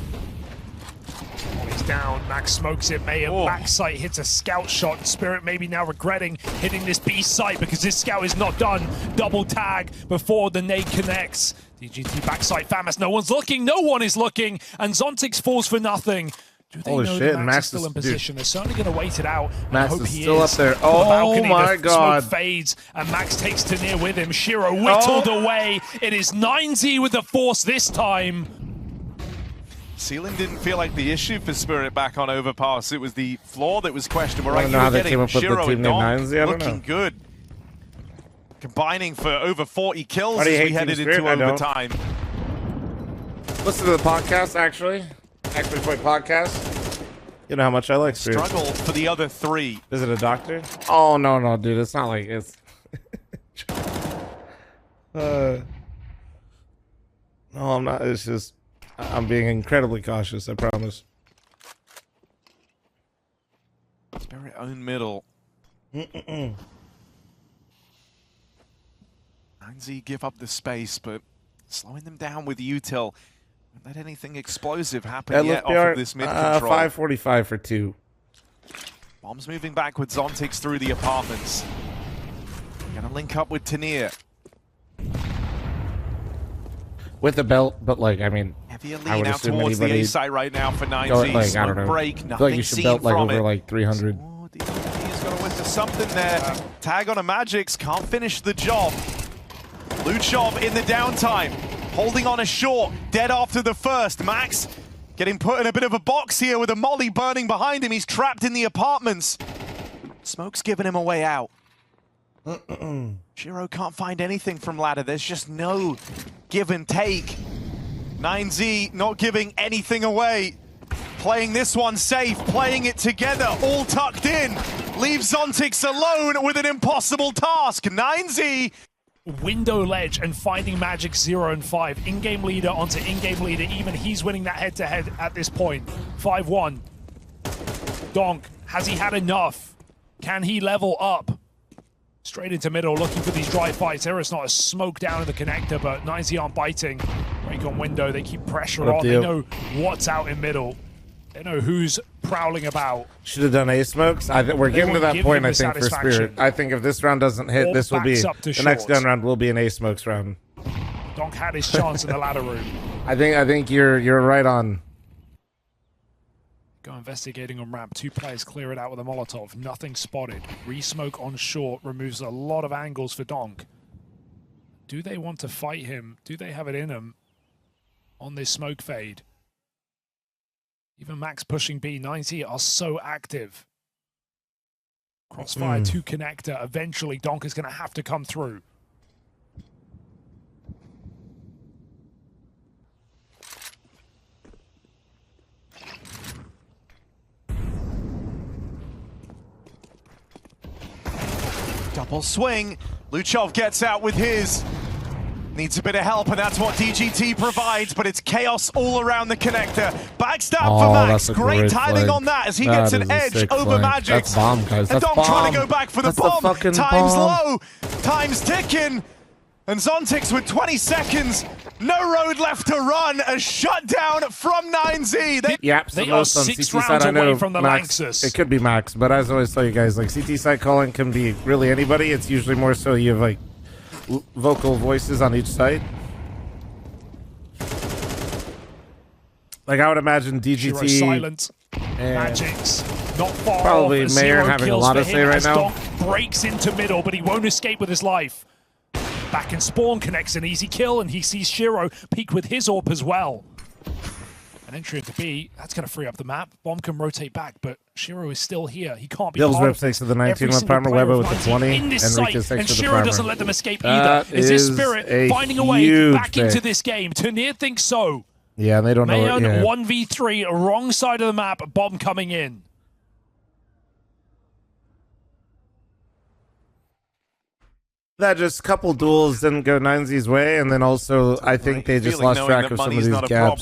He's down, Max smokes it, Mayhem backside hits a scout shot. Spirit maybe now regretting hitting this B site because this scout is not done. Double tag before the nade connects. DGT backside FAMAS, no one's looking, no one is looking, and Zontix falls for nothing. Do they know that Max is still in position? They're certainly going to wait it out. Max is still up there. Oh my god. Smoke fades, and Max takes Tanir with him. Shiro whittled away. It is 9Z with the force this time. Ceiling didn't feel like the issue for Spirit back on Overpass. It was the floor that was questionable. I don't know how they came up with the team name 9Z. I don't know. Looking good. Combining for over 40 kills as we headed into overtime. Listen to the podcast, actually. Actually, quick podcast. You know how much I like Spirit. Struggle for the other 3. Is it a doctor? Oh, no, dude. It's not like it's... No, I'm not. It's just... I'm being incredibly cautious, I promise. Spirit own middle. 9Z give up the space, but slowing them down with util. Don't let anything explosive happen yet off of this mid control. 545 for 2. Bombs moving back with Zontix through the apartments. Gonna link up with Tanir. With the belt, but like, I mean, heavier lean out towards the A site right now for 9Z. Like, I don't know. Break, I feel like you should belt like over like 300. for something there. Tag on a Magix, can't finish the job. Luchov in the downtime, holding on a short, dead after the first. Max getting put in a bit of a box here with a molly burning behind him. He's trapped in the apartments. Smoke's giving him a way out. Shiro can't find anything from ladder. There's just no give and take. 9Z not giving anything away. Playing this one safe, playing it together, all tucked in. Leaves Zontix alone with an impossible task. 9Z. Window ledge and finding Magic 0 and 5. In-game leader onto in-game leader. Even he's winning that head-to-head at this point. 5-1. Donk, has he had enough? Can he level up? Straight into middle, looking for these dry fights. There is not a smoke down in the connector, but 9Z aren't biting. Break on window, they keep pressure on. They know what's out in middle. They know who's prowling about. Should have done A smokes. We're getting to that point, I think, for Spirit. I think if this round doesn't hit, this will be the next gun round will be an A smokes round. Donk had his chance in the ladder room. I think you're right on. Go investigating on ramp. 2 players clear it out with a Molotov. Nothing spotted. Re-smoke on short removes a lot of angles for Donk. Do they want to fight him? Do they have it in them on this smoke fade? Even Max pushing B. 9Z are so active. Crossfire to connector. Eventually, Donk is going to have to come through. Double swing. Luchov gets out with his. Needs a bit of help, and that's what DGT provides, but it's chaos all around the connector. Backstab for Max. Great timing on that as he gets an edge over Magix. That's bomb, guys. That's bomb. Trying to go back for the bomb. Time's low. Time's ticking. And Zontix with 20 seconds. No road left to run. A shutdown from 9Z. They are 6 rounds away from the Lanxus. It could be Max, but as I always tell you guys, like CT side calling can be really anybody. It's usually more so you have like vocal voices on each side. Like I would imagine DGT silent. Magix not far probably off. Mayor having a lot to say right now. Donk breaks into middle, but he won't escape with his life. Back in spawn, connects an easy kill, and he sees Shiro peek with his AWP as well. An entry into B, that's going to free up the map. Bomb can rotate back, but Shiro is still here. He can't be Bill's part rip of takes to the 19 with primer, Weber with the 20, and Rica's takes and to the Shiro primer. doesn't let them escape either. Is this Spirit finding a way back into this game? Tanir thinks so. Yeah, they don't know. Mayon 1v3, wrong side of the map, bomb coming in. That just couple duels didn't go 9Z's way, and then also I think they just lost track of some of these gaps.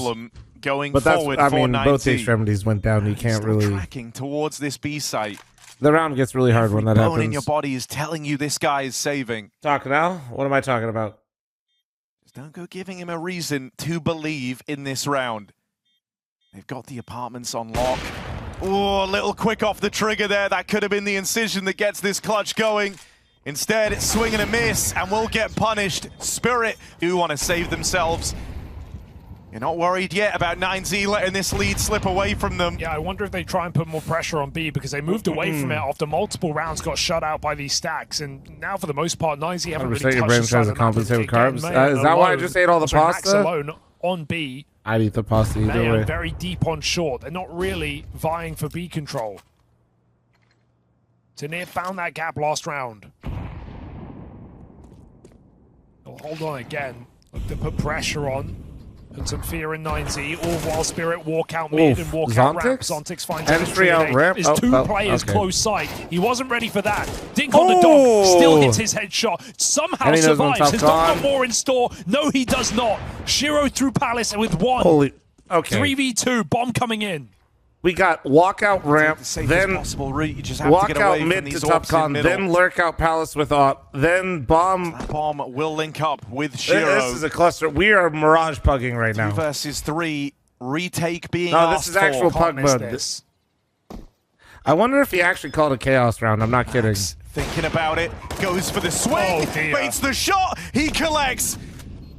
But that's, I mean, both extremities went down. You can't really tracking towards this B site. The round gets really hard when that happens. Bone in your body is telling you this guy is saving. Talk now? What am I talking about? Just don't go giving him a reason to believe in this round. They've got the apartments on lock. Oh, a little quick off the trigger there. That could have been the incision that gets this clutch going. Instead, it's swing and a miss, and will get punished. Spirit do want to save themselves. You're not worried yet about 9Z letting this lead slip away from them. Yeah, I wonder if they try and put more pressure on B, because they moved away from it after multiple rounds got shut out by these stacks, and now for the most part, 9Z haven't really touched your brain tries to compensate with carbs. Is that why I just ate all the pasta? Max alone on B. I'd eat the pasta either way. Very deep on short. They're not really vying for B control. Tanir found that gap last round. They'll hold on again. Look to put pressure on. Put some fear in 9Z. All while Spirit walk out mid and walk out ramp. Zontix finds entry out ramp. There's two players close sight. He wasn't ready for that. Dink on the dog. Still hits his headshot. Somehow survives. Has Donk got more in store? No, he does not. Shiro through Palace with one. 3v2. Bomb coming in. We got walkout ramp, then walkout mid to top con, then lurk out Palace with AWP, then bomb. That bomb will link up with Shiro. This is a cluster. We are mirage pugging right now. 2 versus 3, retake being No, this is actual pug mode. I wonder if he actually called a chaos round. I'm not kidding. Thinking about it, goes for the swing, baits the shot, he collects.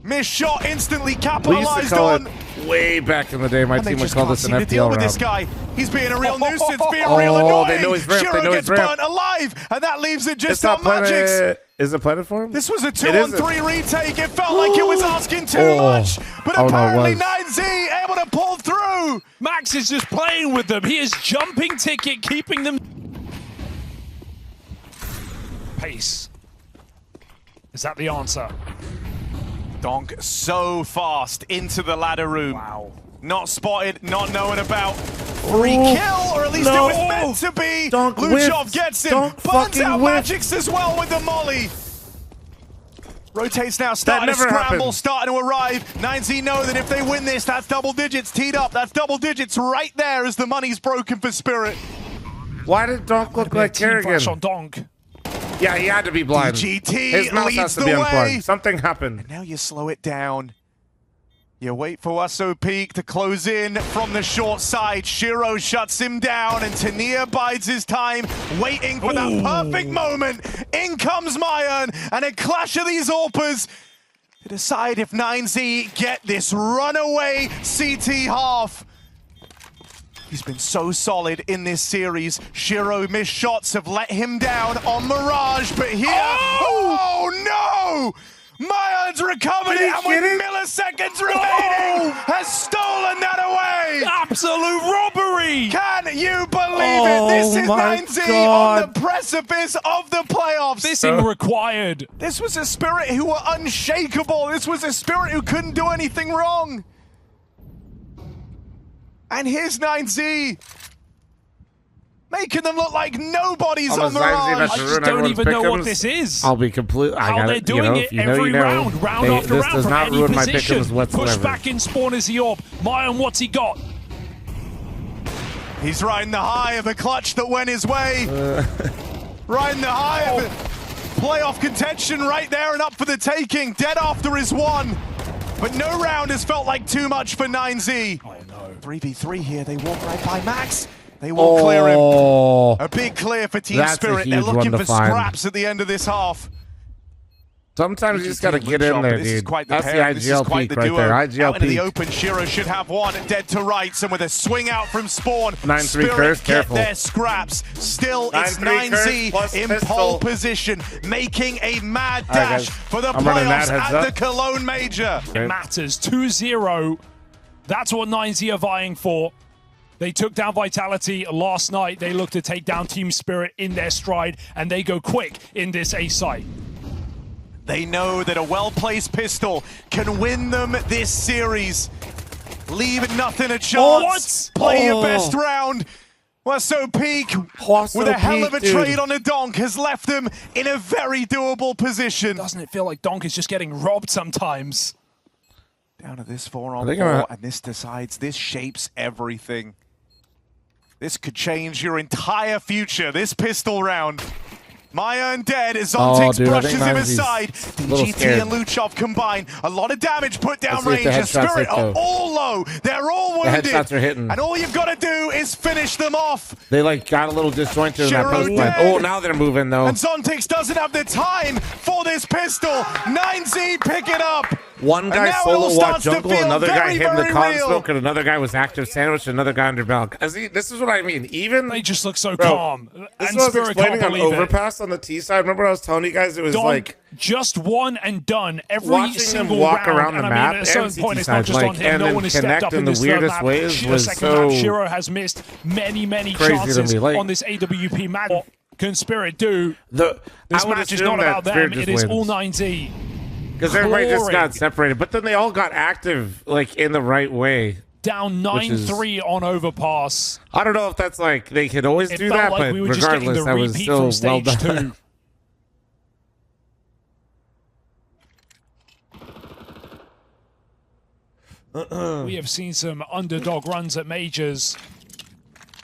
Missed shot instantly We used to capitalized call on. it way back in the day. My And they team would just call can't this an seem to deal FPL with round. this guy. He's being a real nuisance, being real annoying. They know he's ramped. Shiro They know gets he's ramped. burnt alive, and that leaves it just It's not on Magix. Is it planted for him? This was a 2-on-3 retake. It felt like it was asking too much, but Oh, no, it apparently was. 9Z able to pull through. Max is just playing with them. He is jumping ticket, keeping them. Pace. Is that the answer? Donk so fast into the ladder room. Wow. Not spotted, not knowing about. Free kill, or at least no. it was meant to be. Donk Luchov whiffed. gets him. Donk Burns fucking out whiffed. Magix as well with the molly. Rotates now, starting to never scramble, happened. starting to arrive. 9Z know that if they win this, that's double digits teed up. That's double digits right there as the money's broken for Spirit. Why did Donk look like Team flash Kerrigan? on Donk. Yeah, he had to be blind. DGT His mouse leads has to the be way. unplugged. Something happened. Now you slow it down. You wait for Wasso Peak to close in from the short side. Shiro shuts him down, and Tania bides his time, waiting for that perfect moment. In comes Mayan, and a clash of these AWPers to decide if 9Z get this runaway CT half. He's been so solid in this series. Shiro missed shots have let him down on Mirage, but here, oh no! Mayan's recovered it, and with milliseconds remaining, has stolen that away! Absolute robbery! Can you believe it? This is 9Z on the precipice of the playoffs. This thing required. This was a Spirit who were unshakable. This was a Spirit who couldn't do anything wrong. And here's 9Z. Making them look like nobody's on Mirage. I just don't even know what this is. I'll be completely. How they're doing it every round after round does from not any ruin my position. pick'ems whatsoever. Push back in spawn is the AWP. Mayan, what's he got? He's riding the high of the clutch that went his way. Riding the high of it. Playoff contention right there and up for the taking. Dead after his one. But no round has felt like too much for 9Z. I know. 3v3 here. They walk right by Max. They won't clear him. A big clear for Team Spirit. They're looking for scraps at the end of this half. Sometimes you just gotta get in there, dude. That's the IGL peak right there. IGL out into the peak. open, Shiro should have one. Dead to rights, and with a swing out from spawn, 9-3 Spirit curse, get careful. their scraps. Still, it's 9-3 9Z curse in pistol. pole position, making a mad All right, dash guys. for the I'm running playoffs that, heads at up. the Cologne Major. It matters. 2-0. That's what 9Z are vying for. They took down Vitality last night. They look to take down Team Spirit in their stride, and they go quick in this A site. They know that a well-placed pistol can win them this series. Leave nothing a chance. Play your best round. Wasso Peak, with a hell of a trade on a Donk, has left them in a very doable position. Doesn't it feel like Donk is just getting robbed sometimes? Down to this 4-on-4, and this decides, this shapes everything. This could change your entire future, this pistol round. Maya and dead as Zontix brushes him aside. DGT and Luchov combine. A lot of damage put down range. The Spirit are all low. They're all wounded. The headshots are hitting. And all you've got to do is finish them off. They like got a little disjointed in that post plant. Oh, now they're moving though. And Zontix doesn't have the time for this pistol. 9Z pick it up. One guy solo walked jungle, another guy hit the con smoke, and another guy was active sandwich, another guy under balcony. This is what I mean. Even they just look so calm. This is what I was explaining on Overpass on the T side. Remember I was telling you guys it was like just one and done every watching single them walk round. around the and map. I mean, at a certain point, it's not just on him. No one has stepped up in the this third weirdest map. ways was so Shiro has missed many chances on this AWP match. What can Spirit do? This match is not about them. It is all 9Z. Because everybody just got separated, but then they all got active, like in the right way. Down 9-3 on Overpass. I don't know if that's like they could always do that, like but we were just regardless, that was still well done. We have seen some underdog runs at majors,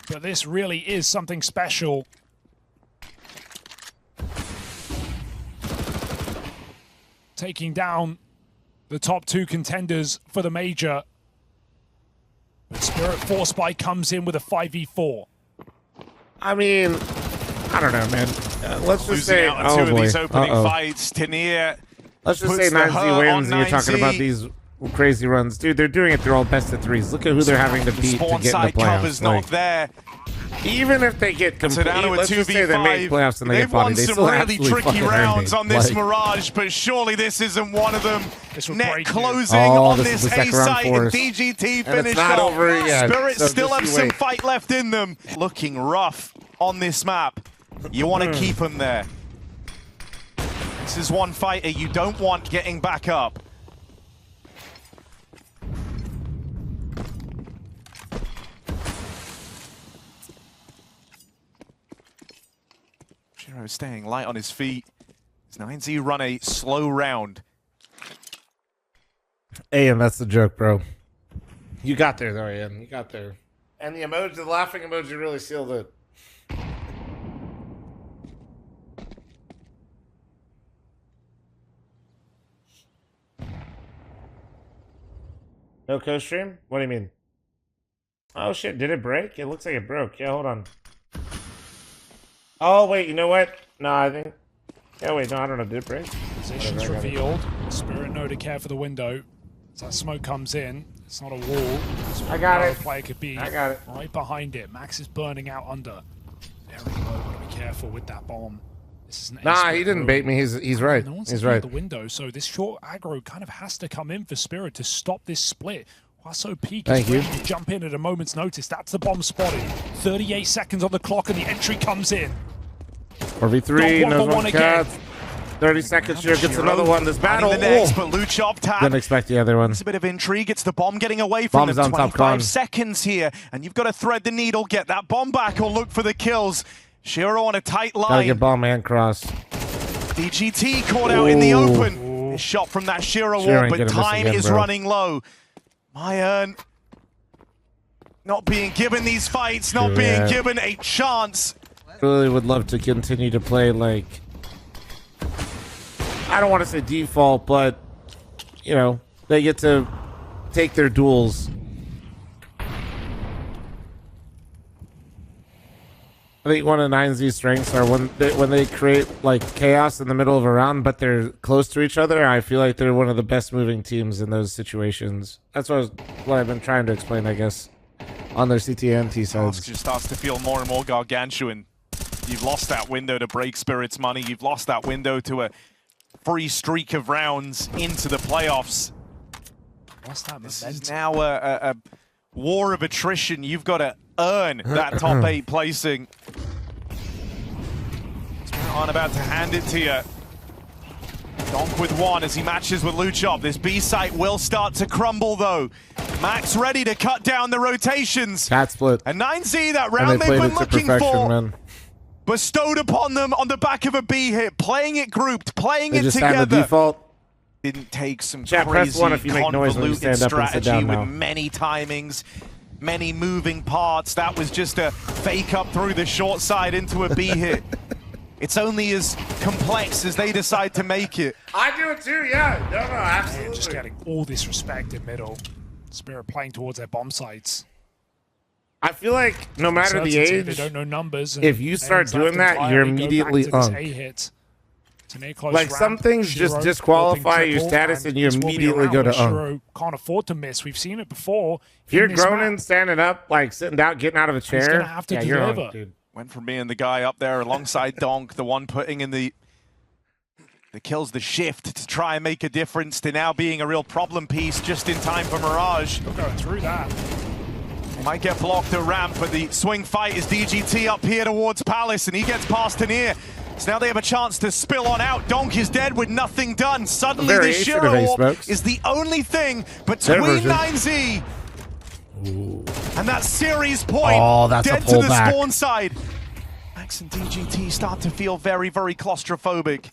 but this really is something special. Taking down the top two contenders for the major. But Spirit Force Spike comes in with a 5v4. I mean, I don't know, man. Let's just say, out two of these opening fights. Tania Let's just say 9Z wins, and you're talking about these crazy runs. Dude, they're doing it through all best of threes. Look at who they're having to beat to get in the playoffs. Cover's not there. Even if they get complete, let's just say they make playoffs and they get bodied. They still won some really tricky rounds on this like, Mirage, but surely this isn't one of them. Net closing on this A site, and DGT finished off. Over yet, Spirit still have some fight left in them. Looking rough on this map. You want to keep them there. This is one fighter you don't want getting back up. Shiro staying light on his feet. Does 9Z run a slow round? IEM, that's the joke, bro. You got there, though, IEM. You got there. And the emoji, the laughing emoji really sealed it. No co-stream? What do you mean? Oh, shit. Did it break? It looks like it broke. Yeah, hold on. Oh, wait. You know what? No, I think... Yeah, wait. No, I don't know. Did it break? Position's revealed. Spirit know to care for the window. As that smoke comes in, it's not a wall. I got it. Player could be I got it. right behind it. Max is burning out under. Very low. Got to be careful with that bomb. This is an nah, he didn't bait me. He's right. No one's he's right. The window, so this short aggro kind of has to come in for Spirit to stop this split. Wasso Peak is ready to jump in at a moment's notice. That's the bomb spotted. 38 seconds on the clock, and the entry comes in. 4v3, knows one cat. 30 seconds here, gets another one. This battle. But Luchop tap. Didn't expect the other one. It's a bit of intrigue. It's the bomb getting away from Bomb's them. on top, 25 seconds here, and you've got to thread the needle, get that bomb back, or look for the kills. Shiro on a tight line. Gotta get bomb and cross. DGT caught out in the open. Shot from that Shiro wall, but time is running low. Myern not being given these fights, not being given a chance. Really would love to continue to play like, I don't want to say default, but you know, they get to take their duels. I think one of 9Z's strengths are when they create like chaos in the middle of a round, but they're close to each other. I feel like they're one of the best moving teams in those situations. That's what I've been trying to explain, I guess, on their CT and T sides. It just starts to feel more and more gargantuan. You've lost that window to break Spirit's money. You've lost that window to a free streak of rounds into the playoffs. This is now a war of attrition. You've got to earn that top 8 placing. Spirit aren't about to hand it to you. Donk with one as he matches with Luchop. This B site will start to crumble though. Max ready to cut down the rotations. Cat split. And 9Z, that round they've been looking for. Man. Bestowed upon them on the back of a B hit, playing it grouped, playing it just together. Had the default. Didn't take some crazy one if you make noise when you stand up and sit strategy down with now. many timings, many moving parts. That was just a fake up through the short side into a B hit. It's only as complex as they decide to make it. I do it too, yeah. No, absolutely. Just getting all this respect in middle. Spirit playing towards their bomb sites. I feel like no matter the age, they don't know numbers. If you start doing that, you're immediately unked. Like some things just disqualify your status and you immediately go to Shiro can't afford to miss. We've seen it before. If you're groaning, standing up, like sitting down, getting out of a chair, he's gonna have to deliver. You're on, dude. Went from being the guy up there alongside Donk, the one putting in the kills, the shift to try and make a difference, to now being a real problem piece just in time for Mirage. Still going through that. Might get blocked at ramp, but the swing fight is DGT up here towards Palace, and he gets past Tanir. So now they have a chance to spill on out. Donk is dead with nothing done. Suddenly the Shiro Orb is the only thing between 9Z and that series point. Oh, that's dead a to the pullback. spawn side. Max and DGT start to feel very, very claustrophobic.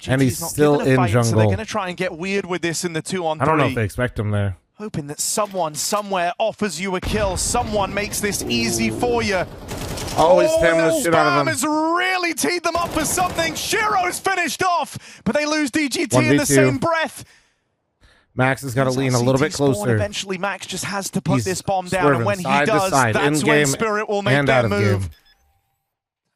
And he's still in jungle. So they're going to try and get weird with this in the 2-on-3. I don't know if they expect him there. Hoping that someone somewhere offers you a kill. Someone makes this easy for you. Always spamming the shit out of them. Has really teed them up for something. Shiro's finished off, but they lose DGT in the same breath. Max has got to lean a little bit closer. Eventually, Max just has to put this bomb down, and when he does, side, that's when Spirit will make their move.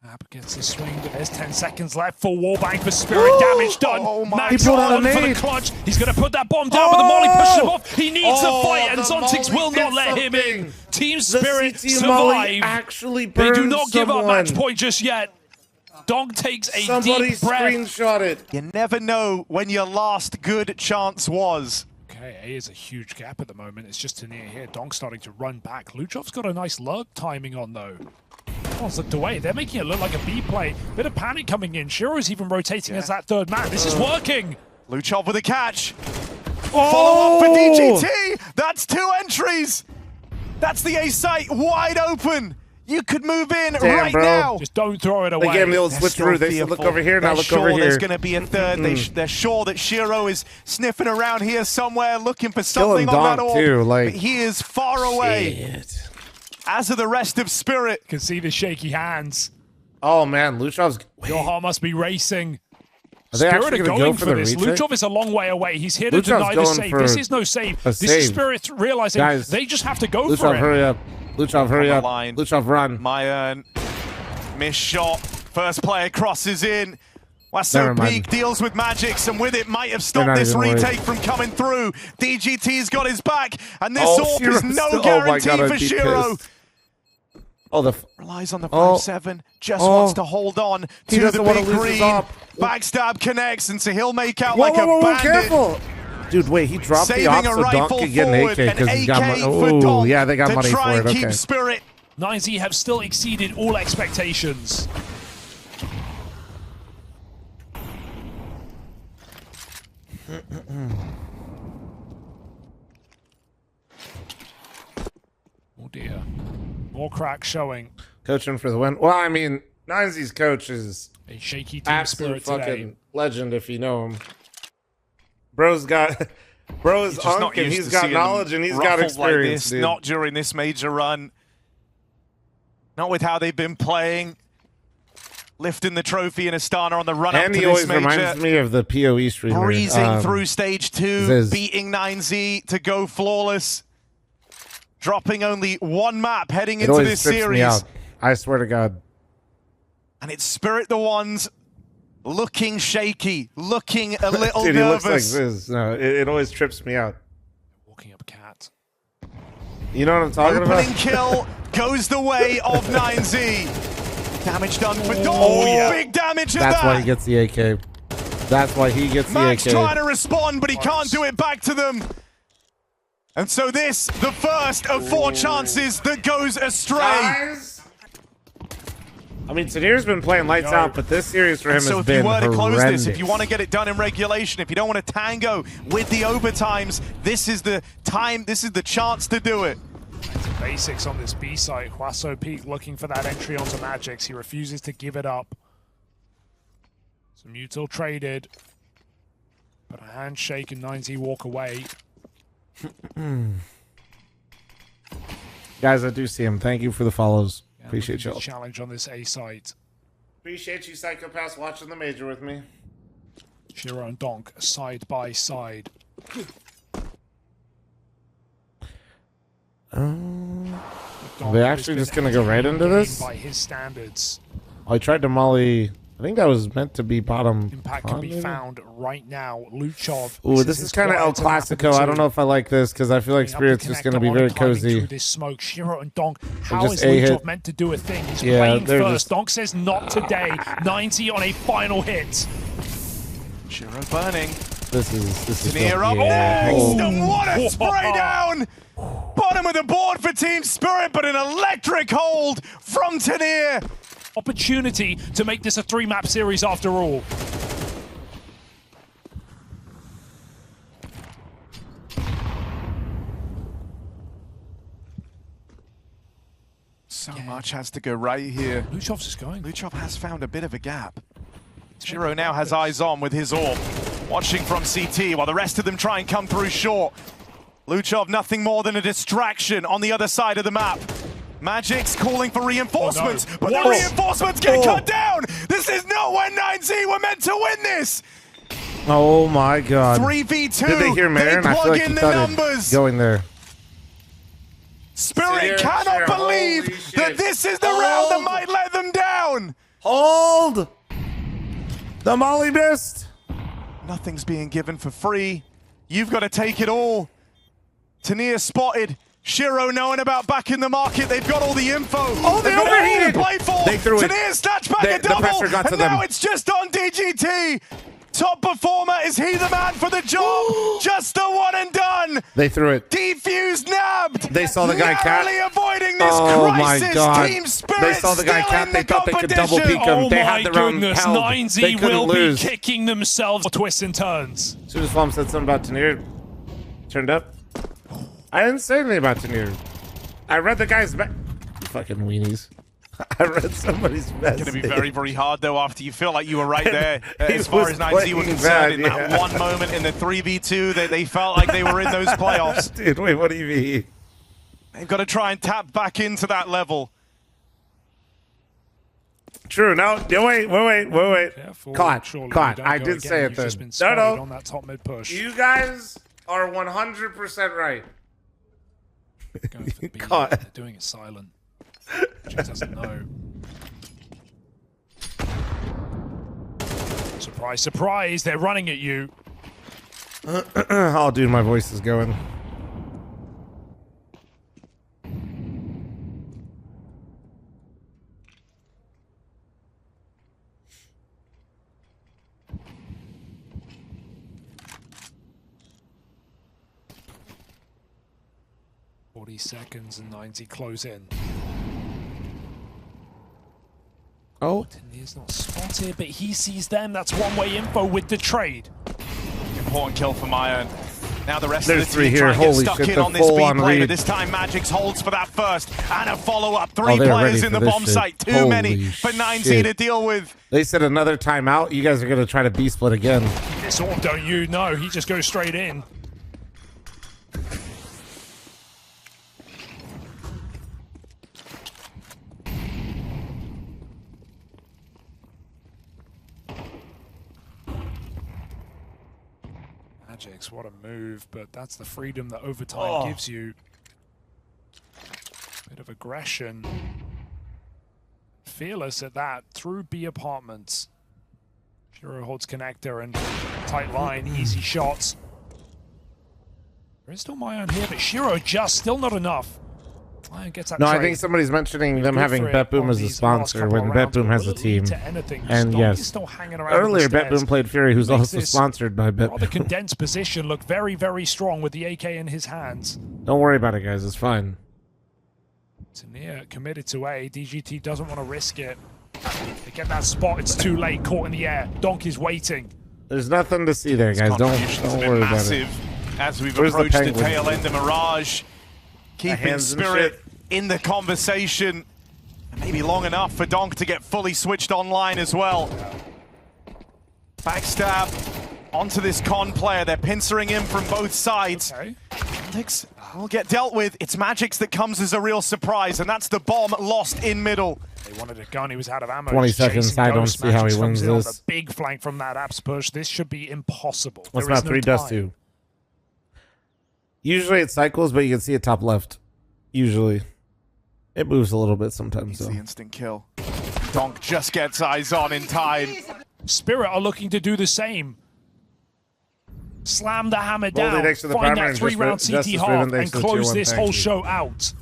Up against the swing, but there's 10 seconds left. Full wallbang for Spirit. Damage done. Oh my Max God. on for the clutch. He's going to put that bomb down, but the molly pushes him off. He needs a fight, and Zontix will not let him in. Team Spirit survive. Actually they do not give up match point just yet. Dog takes a deep breath. Screenshot it. You never know when your last good chance was. Okay, A is a huge gap at the moment. It's just to near here. Dong starting to run back. Luchov's got a nice lurk timing on, though. Oh, looked away. They're making it look like a B play. Bit of panic coming in. Shiro's even rotating as that third man. This is working. Luchov with a catch. Follow up for DGT. That's 2 entries. That's the A site wide open. You could move in right now. Just don't throw it away. Again, the old switcheroo. They look over here, now look over here. There's going to be a third. They're sure that Shiro is sniffing around here somewhere, looking for something on that orb. Too, like, but he is far away. As are the rest of Spirit. Can see the shaky hands. Oh man, Luchov's. Your heart must be racing. Are they Spirit are going go for this. Retake? Luchov is a long way away. He's here to deny the save. This is no save. This is Spirit realizing they just have to go for it. Hurry up. Luchov, hurry up. Line. Luchov, run. Myern, missed shot. First player crosses in. Wasso Peak deals with Magix, and with it might have stopped this retake from coming through. DGT's got his back, and this orb is no guarantee for Shiro. Relies on the 5-7, just wants to hold on to the big green. Backstab connects, and so he'll make out like a bandit. Careful. Dude, wait, he dropped the ops so Donk could get an AK because he's got money. Oh, yeah, they got money for it. Okay. Spirit. 9Z have still exceeded all expectations. Oh dear. More cracks showing. Coaching for the win. Well, I mean, 9Z's coach is a shaky Team Spirit fucking today. Legend if you know him. Bro's unk and he's got knowledge and he's got experience. Like this, not during this major run. Not with how they've been playing. Lifting the trophy in Astana on the run up to this major. And he always reminds me of the PoE streamer. Breezing through stage 2, beating 9Z to go flawless. Dropping only 1 map heading into this series. Me out. I swear to God. And it's Spirit the ones looking shaky, looking a little Dude, nervous. He looks like this. No, it always trips me out. Walking up cat. You know what I'm talking about? Opening kill goes the way of 9Z. Damage done for Dawn. Oh, yeah. Big damage at That's why he gets the AK. That's why he gets Max the AK. trying to respond, but he can't do it back to them. And so this, the first of 4 chances that goes astray. Guys. I mean, Tanir's been playing lights out, but this series for him has been horrendous. So if you were to close this, if you want to get it done in regulation, if you don't want to tango with the overtimes, this is the time, this is the chance to do it. Basics on this B site. Wasso Peak looking for that entry onto Magix. He refuses to give it up. So Mutil traded, but a handshake and 9Z walk away. Guys, I do see him. Thank you for the follows. Appreciate y'all. Challenge on this A site. Appreciate you, Psychopaths, watching the major with me. Shiro and Donk side by side. Are they actually just gonna go right into this? By his standards. I tried to molly. I think that was meant to be bottom. Impact can be found right now. Luchov. Ooh, this is kind of El Clasico. I don't know if I like this because I feel like Spirit's just going to be very cozy. This smoke, Shiro and Donk. How is Luchov meant to do a thing? He's playing first. Donk says not today. 90 on a final hit. Shiro burning. This is near up next. And what a spray down! Bottom of the board for Team Spirit, but an electric hold from Tanir. Opportunity to make this a 3-map series after all. So much has to go right here. Luchov's just going. Luchov has found a bit of a gap. Shiro now has eyes on with his orb, watching from CT while the rest of them try and come through short. Luchov nothing more than a distraction on the other side of the map. Magix calling for reinforcements, but the reinforcements get cut down! This is not when 9Z were meant to win this! Oh my God. 3v2, did they hear Marin? They plug I feel like in the numbers! Going there. Spirit cannot believe that this is the round that might let them down! Hold! The molly missed! Nothing's being given for free. You've got to take it all. Tania spotted. Shiro knowing about back in the market. They've got all the info. Oh, they got overheated! to play for. They threw it. Tania snatched back a double. The pressure got to and them. Now it's just on DGT. Top performer, is he the man for the job? Just the one and done. They threw it. Defused nabbed. They saw the guy cat. Narrowly avoiding this Oh crisis. my god. Team Spirit They saw the guy still cat. in They the thought they could double peek competition. him. They had their own goodness, held. 9Z They couldn't will lose. be kicking themselves for twists and turns. As soon as fl0m said something about Tania, turned up. I didn't say anything about Tania. I read the guy's back. You fucking weenies. I read somebody's message. It's going to be very, very hard, though, after you feel like you were right there. He As far was as 9Z were playing concerned, in bad, that one moment in the 3v2, they felt like they were in those playoffs. Dude, wait, what do you mean? They've got to try and tap back into that level. True, no, wait. Careful, Caught. surely Caught. you don't I go did again. say it You've then. just been spotted No. on that top mid push. You guys are 100% right. Going for the B. Caught. They're doing it silent. She doesn't know. Surprise, surprise, they're running at you. Oh, dude, my voice is going. Seconds and 90 close in. Oh. Tania's not spotted, but he sees them. That's one-way info with the trade. Important kill for Mayan. Now the rest There's of the three team here. trying to get Holy stuck shit, in the on this B full-on play, read. but this time Magix holds for that first. And a follow-up. Oh, Three they're ready players for in the this bomb shit. site. Too Holy many for 9Z shit. to deal with. They said another timeout. You guys are going to try to B-split again. This orb, don't you? No, he just goes straight in. Magix, what a move, but that's the freedom that overtime gives you. Bit of aggression. Fearless at that, through B apartments. Shiro holds connector and tight line, easy shots. There is still Mayan here, but Shiro just still not enough. Mayan gets that No, trade. I think somebody's mentioning them Good having for it Bet Boom on as a these last sponsor couple when of Bet rounds, Boom but has will a it lead team. to anything? And Stonk yes, is still hanging around earlier the Bet Boom stairs. played Fury, who's Makes also this sponsored by Bet rather Boom. condensed position look very, very strong with the AK in his hands. Don't worry about it, guys. It's fine. Tania committed to A. DGT doesn't want to risk it. They get that spot. It's too late. Caught in the air. Donk is waiting. There's nothing to see there, guys. Don't worry about it. As we've Where's the approached the penguin? tail end of Mirage, keeping hands and Spirit shit. in the conversation. Maybe long enough for Donk to get fully switched online as well. Backstab onto this con player. They're pincering him from both sides. Okay. Magix will get dealt with. It's Magix that comes as a real surprise, and that's the bomb lost in middle. They wanted a gun. He was out of ammo. 20 He's seconds. chasing I don't Ghost. see how he Magix wins comes in on this. the big flank from that apps push. This should be impossible. What's There is about no 3 dust time. 2? Usually it cycles, but you can see it top left. Usually. It moves a little bit sometimes, It's the though. instant kill. Donk just gets eyes on in time. Spirit are looking to do the same. Slam the hammer Boldy down, next to the find primer that and 3-round Justice CT Ribbon half, thanks and to the close tier 1. this Thank whole you. show out.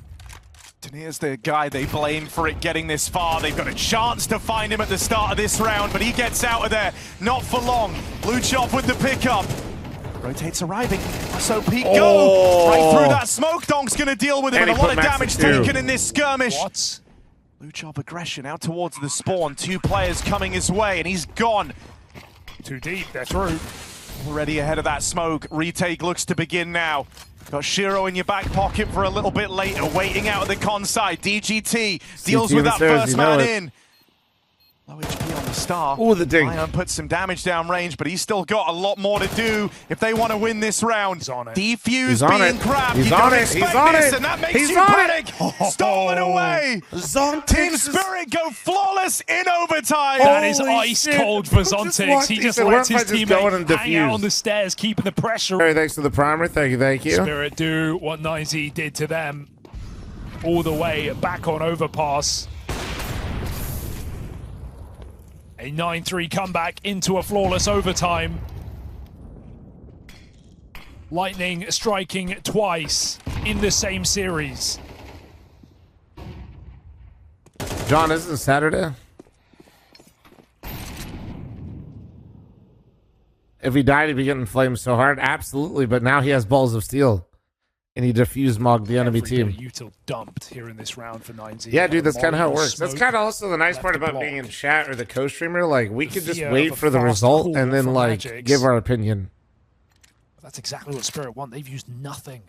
Tania's the guy they blame for it getting this far. They've got a chance to find him at the start of this round, but he gets out of there. Not for long. Blue Chop with the pickup. Rotates arriving. So Pete go. Right through that smoke. Donk's going to deal with it, And with a he lot of put damage Max at 2. taken in this skirmish. What? Blue Chop aggression out towards the spawn. 2 players coming his way, and he's gone. Too deep, they're through. Already ahead of that smoke. Retake looks to begin now. Got Shiro in your back pocket for a little bit later, waiting out at the con side. DGT deals with that stairs, first you know man it. in. Low HP on the star. Ooh, the ding. Ion puts some damage down range, but he's still got a lot more to do if they want to win this round. He's on it. Defuse He's on being it. grabbed. He's You on don't it. expect He's on this, it. and that makes He's you on panic. it. Stolen away. Zontix Team is- Spirit go flawless in overtime. That is Holy ice shit. cold for Just Zontix. walked- He he just said, lets "What his if I just go in teammate and hang out defuse?" on the stairs, keeping the pressure. Hey, thanks for the primer. Thank you. Spirit do what 9Z did to them. All the way back on overpass. A 9-3 comeback into a flawless overtime. Lightning striking twice in the same series. John, isn't it Saturday? If he died, he'd be getting flamed so hard. Absolutely, but now he has balls of steel. And he diffused Mog, the enemy team. Util dumped here in this round for 9Z. Yeah, dude, that's kind of how it works. That's kind of also the nice part about being in chat or the co-streamer. Like, we could just wait for the result and then, like, give our opinion. That's exactly what Spirit want. They've used nothing.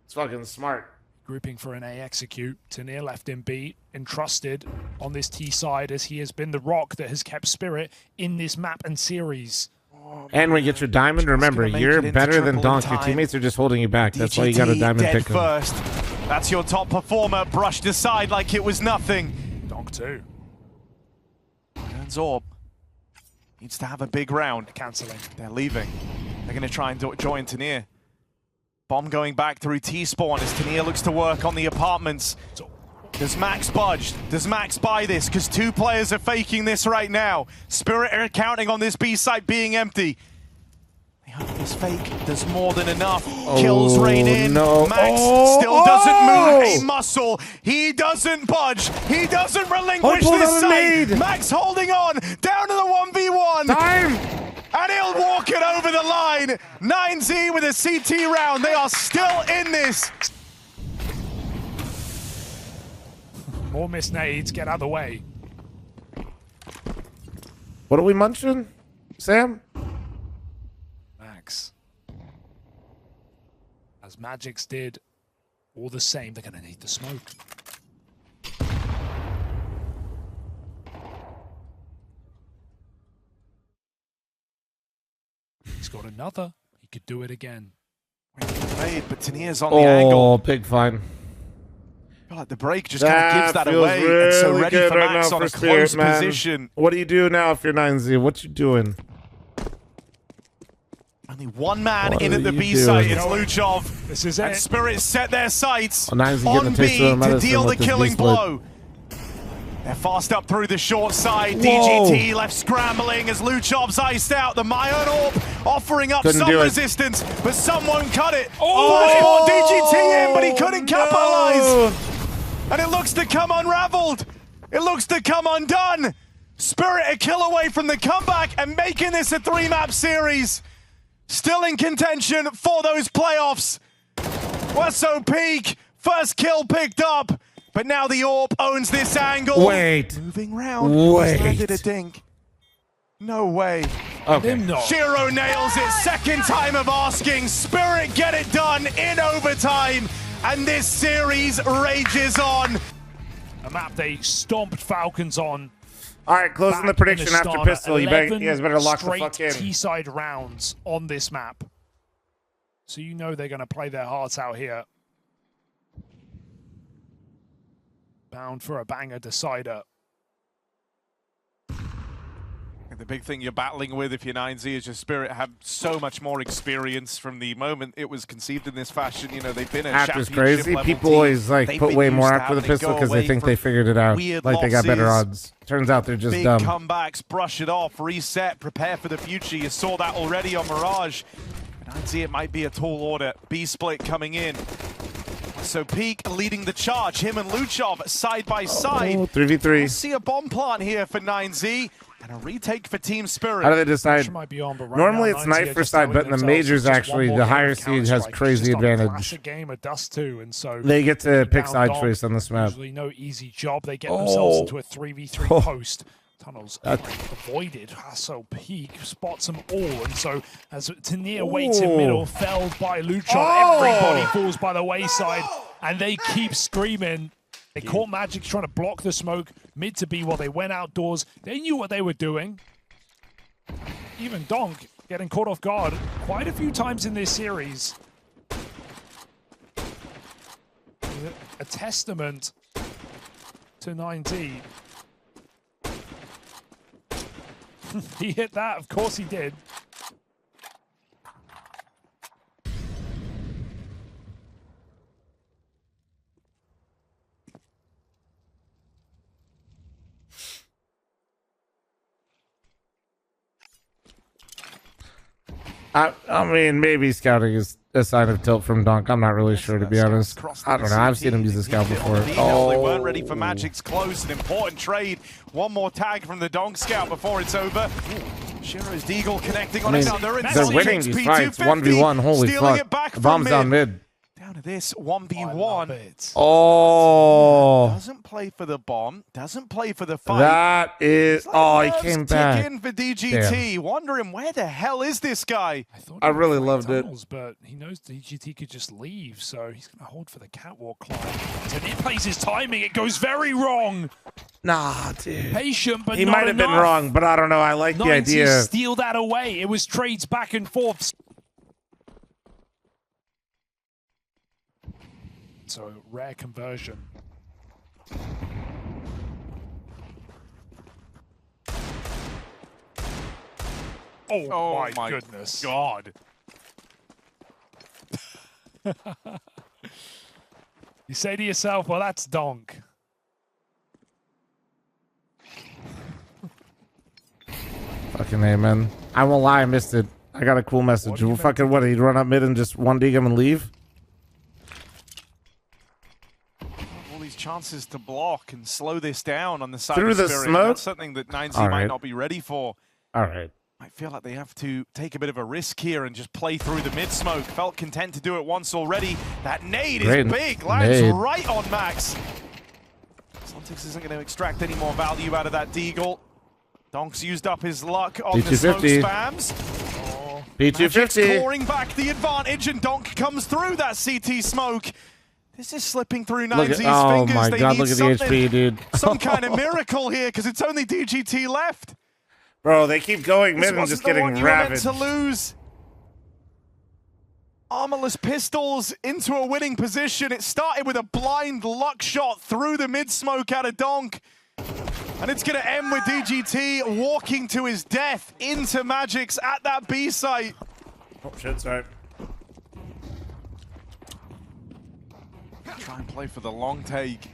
It's fucking smart. Grouping for an A execute. Tanier left in B, entrusted on this T side as he has been the rock that has kept Spirit in this map and series. And when you get your diamond, remember, you're better than Donk. Your teammates are just holding you back. That's why you got a diamond pick first. That's your top performer, brushed aside like it was nothing. Donk too. And Zorb needs to have a big round. Cancelling. They're leaving. They're going to try and join Tanier. Bomb going back through T-spawn as Tanier looks to work on the apartments. Does Max budge? Does Max buy this? Because two players are faking this right now. Spirit are counting on this B site being empty. They hope this fake does more than enough. Kills rain in. No. Max still doesn't move a muscle. He doesn't budge. He doesn't relinquish this site. Max holding on. Down to the 1v1. Time. And he'll walk it over the line. 9Z with a CT round. They are still in this. More missed nades, get out of the way. What are we munching, Sam? Max. As Magic's did, all the same, they're going to need the smoke. He's got another. He could do it again. Made, but Tanier's on the angle. Oh, big fine. Like the break just kind of gives that away. Really, and so ready for right Max on a close position. What do you do now if you're 9Z? What you doing? Only one man in at the B site. It's Luchov. This is it. And Spirit set their sights on B to deal the killing blow. They're fast up through the short side. Whoa. DGT left scrambling as Luchov's iced out. The Mayan Orb offering up some resistance, but some won't cut it. Oh, DGT in, but he couldn't capitalize. And it looks to come unraveled. It looks to come undone. Spirit a kill away from the comeback and making this a 3-map series. Still in contention for those playoffs. Wesso Peak, first kill picked up. But now the Orb owns this angle. Wait. Moving round. Landed a dink. No way. Okay. Shiro nails it. Second time of asking. Spirit get it done in overtime. And this series rages on. A map they stomped Falcons on. All right, closing the prediction after pistol. You guys better lock the fuck in. T-side rounds on this map. So you know they're going to play their hearts out here. Bound for a banger decider. The big thing you're battling with if you're 9Z is your Spirit have so much more experience from the moment it was conceived in this fashion. You know, they've been a championship crazy. People always like put way more after the pistol because they think they figured it out. Like they got better odds. Turns out they're just dumb. Big comebacks, brush it off, reset, prepare for the future. You saw that already on Mirage. And 9Z, it might be a tall order. B split coming in. So Peak leading the charge. Him and Luchov side by side. 3v3. We'll see a bomb plant here for 9Z. And a retake for Team Spirit. How do they decide? On, right normally it's knife for side, but in the majors actually the higher seed has crazy advantage. Game of Dust 2, and so they get to pick side choice on this map. Usually no easy job. They get themselves into a 3v3 post. Tunnels avoided. So Peak spots them all, and so as Tanier waits in middle, felled by Luchon, everybody falls by the wayside, and they keep screaming. They caught Magic trying to block the smoke mid to B while they went outdoors. They knew what they were doing. Even Donk getting caught off guard quite a few times in this series. A testament to 9D. He hit that, of course he did. I mean, maybe scouting is a sign of tilt from Donk. I'm not really sure, to be honest. I don't know. I've seen him use the scout before. Oh, they weren't ready for Magic's close. An important trade. One more tag from the Donk scout before it's over. Shiro's Deagle connecting on another. They're winning these fights. 1v1. Holy fuck. Bombs down mid. Down to this 1v1. Oh. Doesn't play for the bomb. Doesn't play for the fight. That is. Oh, he came back. In for DGT. Damn. Wondering where the hell is this guy? I really loved it. But he knows DGT could just leave, so he's going to hold for the catwalk climb. And he plays his timing. It goes very wrong. Nah, dude. Patient, but he might have been wrong, but I don't know. I like the idea. Steal that away. It was trades back and forth. So, rare conversion. Oh my goodness. God. You say to yourself, well, that's Donk. Fucking amen. I won't lie, I missed it. I got a cool message. Fucking what? He'd run up mid and just 1D him and leave? All these chances to block and slow this down on the side through of the Spirit. smoke. That's something that 9Z might not be ready for. All right. I feel like they have to take a bit of a risk here and just play through the mid smoke. Felt content to do it once already. That nade is big. Lands right on Max. Sontics isn't going to extract any more value out of that Deagle. Donk's used up his luck on the smoke spams. P250 clawing back the advantage, and Donk comes through that CT smoke. This is slipping through 9Z's fingers. Oh my god, look at the HP, dude. Some kind of miracle here, because it's only DGT left. Bro, they keep going mid and just getting ravaged. To lose. Armorless pistols into a winning position. It started with a blind luck shot through the mid smoke out of Donk. And it's going to end with DGT walking to his death into Magic's at that B site. Oh shit, sorry. Try and play for the long take.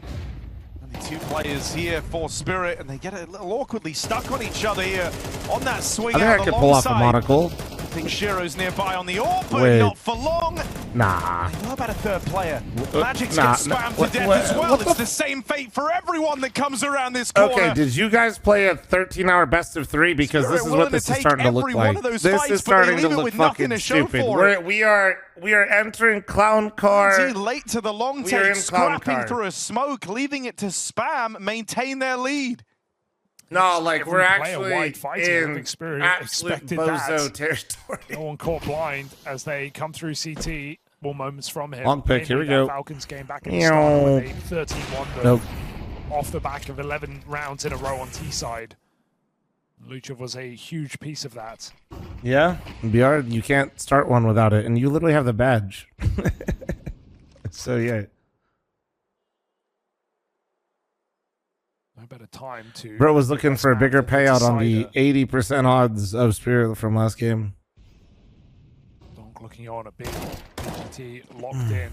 Only two players here for Spirit, and they get a little awkwardly stuck on each other here on that swing out the long side. I think I could pull off a monocle. I think Shiro's nearby on the AWP, but not for long. Nah. What about a third player? Magic's gets spammed to death as well. It's the same fate for everyone that comes around this corner. Okay, did you guys play a 13-hour best of 3? Because this is what this is starting to look like. This is starting to look fucking stupid. We are entering clown car. Late to the long take, scrapping through a smoke, leaving it to spam maintain their lead. No, like we're actually in absolute bozo territory. No one caught blind as they come through CT. More moments from him. Long pick, here we go. Falcons game back in the start with a 13-1 off the back of 11 rounds in a row on T side. Lucha was a huge piece of that. Yeah, BR, you can't start one without it, and you literally have the badge. So yeah. No better time to. Bro was looking for a bigger payout on the 80% odds of Spirit from last game. Donk looking on a big DGT locked in.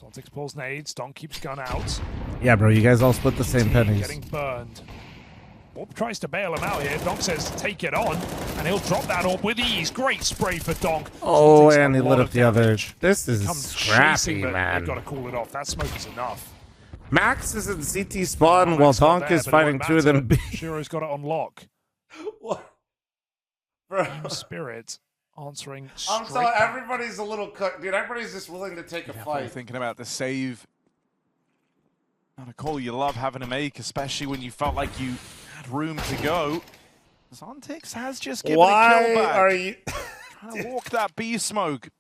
Sontics pulls nades. Donk keeps gun out. Yeah, bro, you guys all split the same pennies. Getting burned. Orb tries to bail him out here. Donk says take it on, and he'll drop that Orb with ease. Great spray for Donk. Oh, and he lit up the other. This is scrappy, man. They've got to cool it off. That smoke is enough. Max is in CT spawn while Donk is fighting two of them. Shiro's got it on lock. What? Bro. Spirit answering I'm sorry, everybody's a little cooked. Dude, everybody's just willing to take a fight. Thinking about the save. Not a call you love having to make, especially when you felt like you had room to go. Sontics has just given a kill back. Are you trying to walk that B smoke?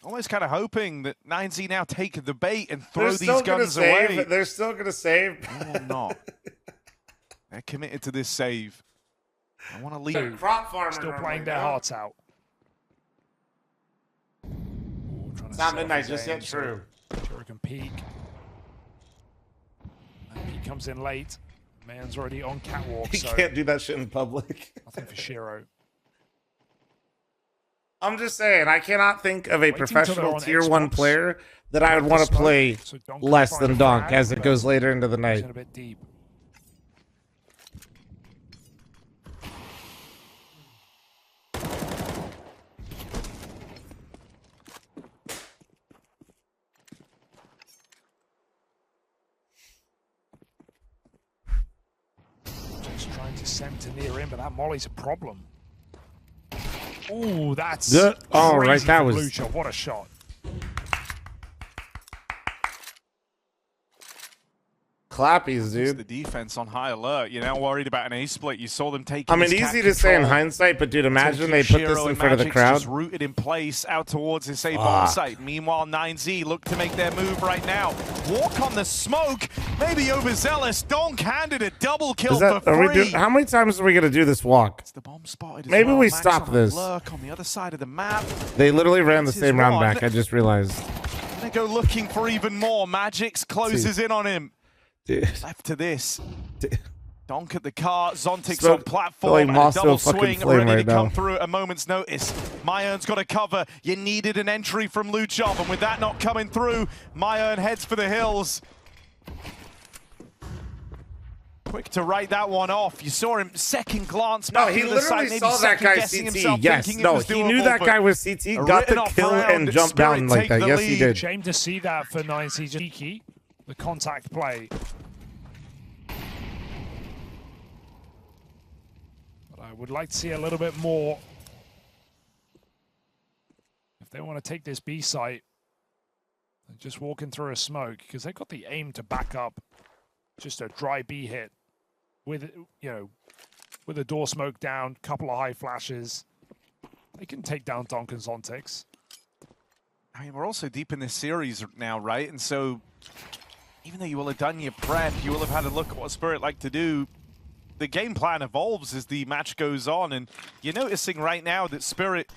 Almost kind of hoping that 9Z now take the bait and throw these guns away. They're still going to save. No, not. They're committed to this save. I want to leave. Crop farmer still playing their hearts out. It's not midnight just yet, true. Shiro can peek. He comes in late. Man's already on catwalk. He can't do that shit in public. Nothing for Shiro. I'm just saying, I cannot think of a professional tier 1 player that I would want to play less than Donk as it goes later into the night. A bit deep. Trying to send Tania in, but that molly's a problem. Ooh, that's oh, right, that was Lucha. What a shot. clappies, dude. The defense on high alert. You're now worried about an A split. You saw them take. I mean, easy to say in hindsight, but dude, imagine they put this in front of the crowd. Just rooted in place out towards this A bomb site. Meanwhile, 9Z look to make their move right now. Walk on the smoke, maybe overzealous. Donk handed a double kill for free. How many times are we gonna do this walk? It's the bomb spotted as maybe well. we Max stop on this. Lurk on the other side of the map. They literally ran the same round back. I just realized. They go looking for even more. Magix closes in on him. Dude. Left to this. Donk at the car, Zontic's So, on platform, like and a Mossville double fucking swing flame ready right to come now. through at a moment's notice. Myern's got a cover. You needed an entry from Luchov, and with that not coming through, Myern heads for the hills. Quick to write that one off. You saw him second glance back to the side, literally saw that guy CT. Yes, no, he knew that guy was CT, got the kill, and jumped down like that. Yes, he did. Shame to see that for 9C. Cheeky, the contact play. But I would like to see a little bit more. If they want to take this B site, just walking through a smoke, because they've got the aim to back up just a dry B hit. With, you know, with a door smoke down, couple of high flashes, they can take down Donk and Zontix. I mean, we're also deep in this series now, right? And so, even though you will have done your prep, you will have had a look at what Spirit like to do. The game plan evolves as the match goes on, and you're noticing right now that Spirit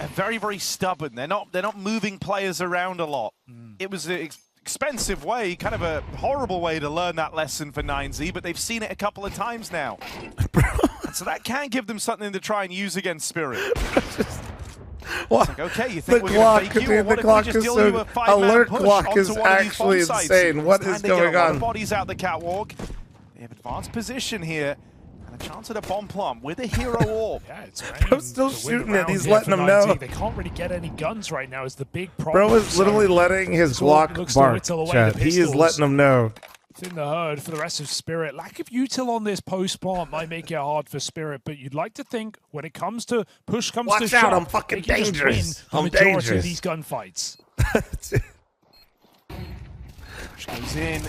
are very, very stubborn. They're not moving players around a lot. It was an expensive way, kind of a horrible way to learn that lesson for 9Z, but they've seen it a couple of times now. And so that can give them something to try and use against Spirit. What? Like, okay, you think The we're clock, going to fake you, or the what clock if we is just deal you so... a five-man Alert push clock onto is one of these actually bomb sites? insane. What It's is time to get going a lot on? of bodies out the catwalk. They have advanced position here. And a chance at a bomb plum with a hero orb. Yeah, it's Bro's still shooting it. He's letting them know. They can't really get any guns right now. Is the big problem. Bro is literally letting his Glock bark, chat. He is letting them know. It's in the herd for the rest of Spirit. Lack of util on this post plant might make it hard for Spirit, but you'd like to think when it comes to push comes to shove, I'm fucking they can just win dangerous. the I'm majority dangerous. of these gunfights. Push goes in.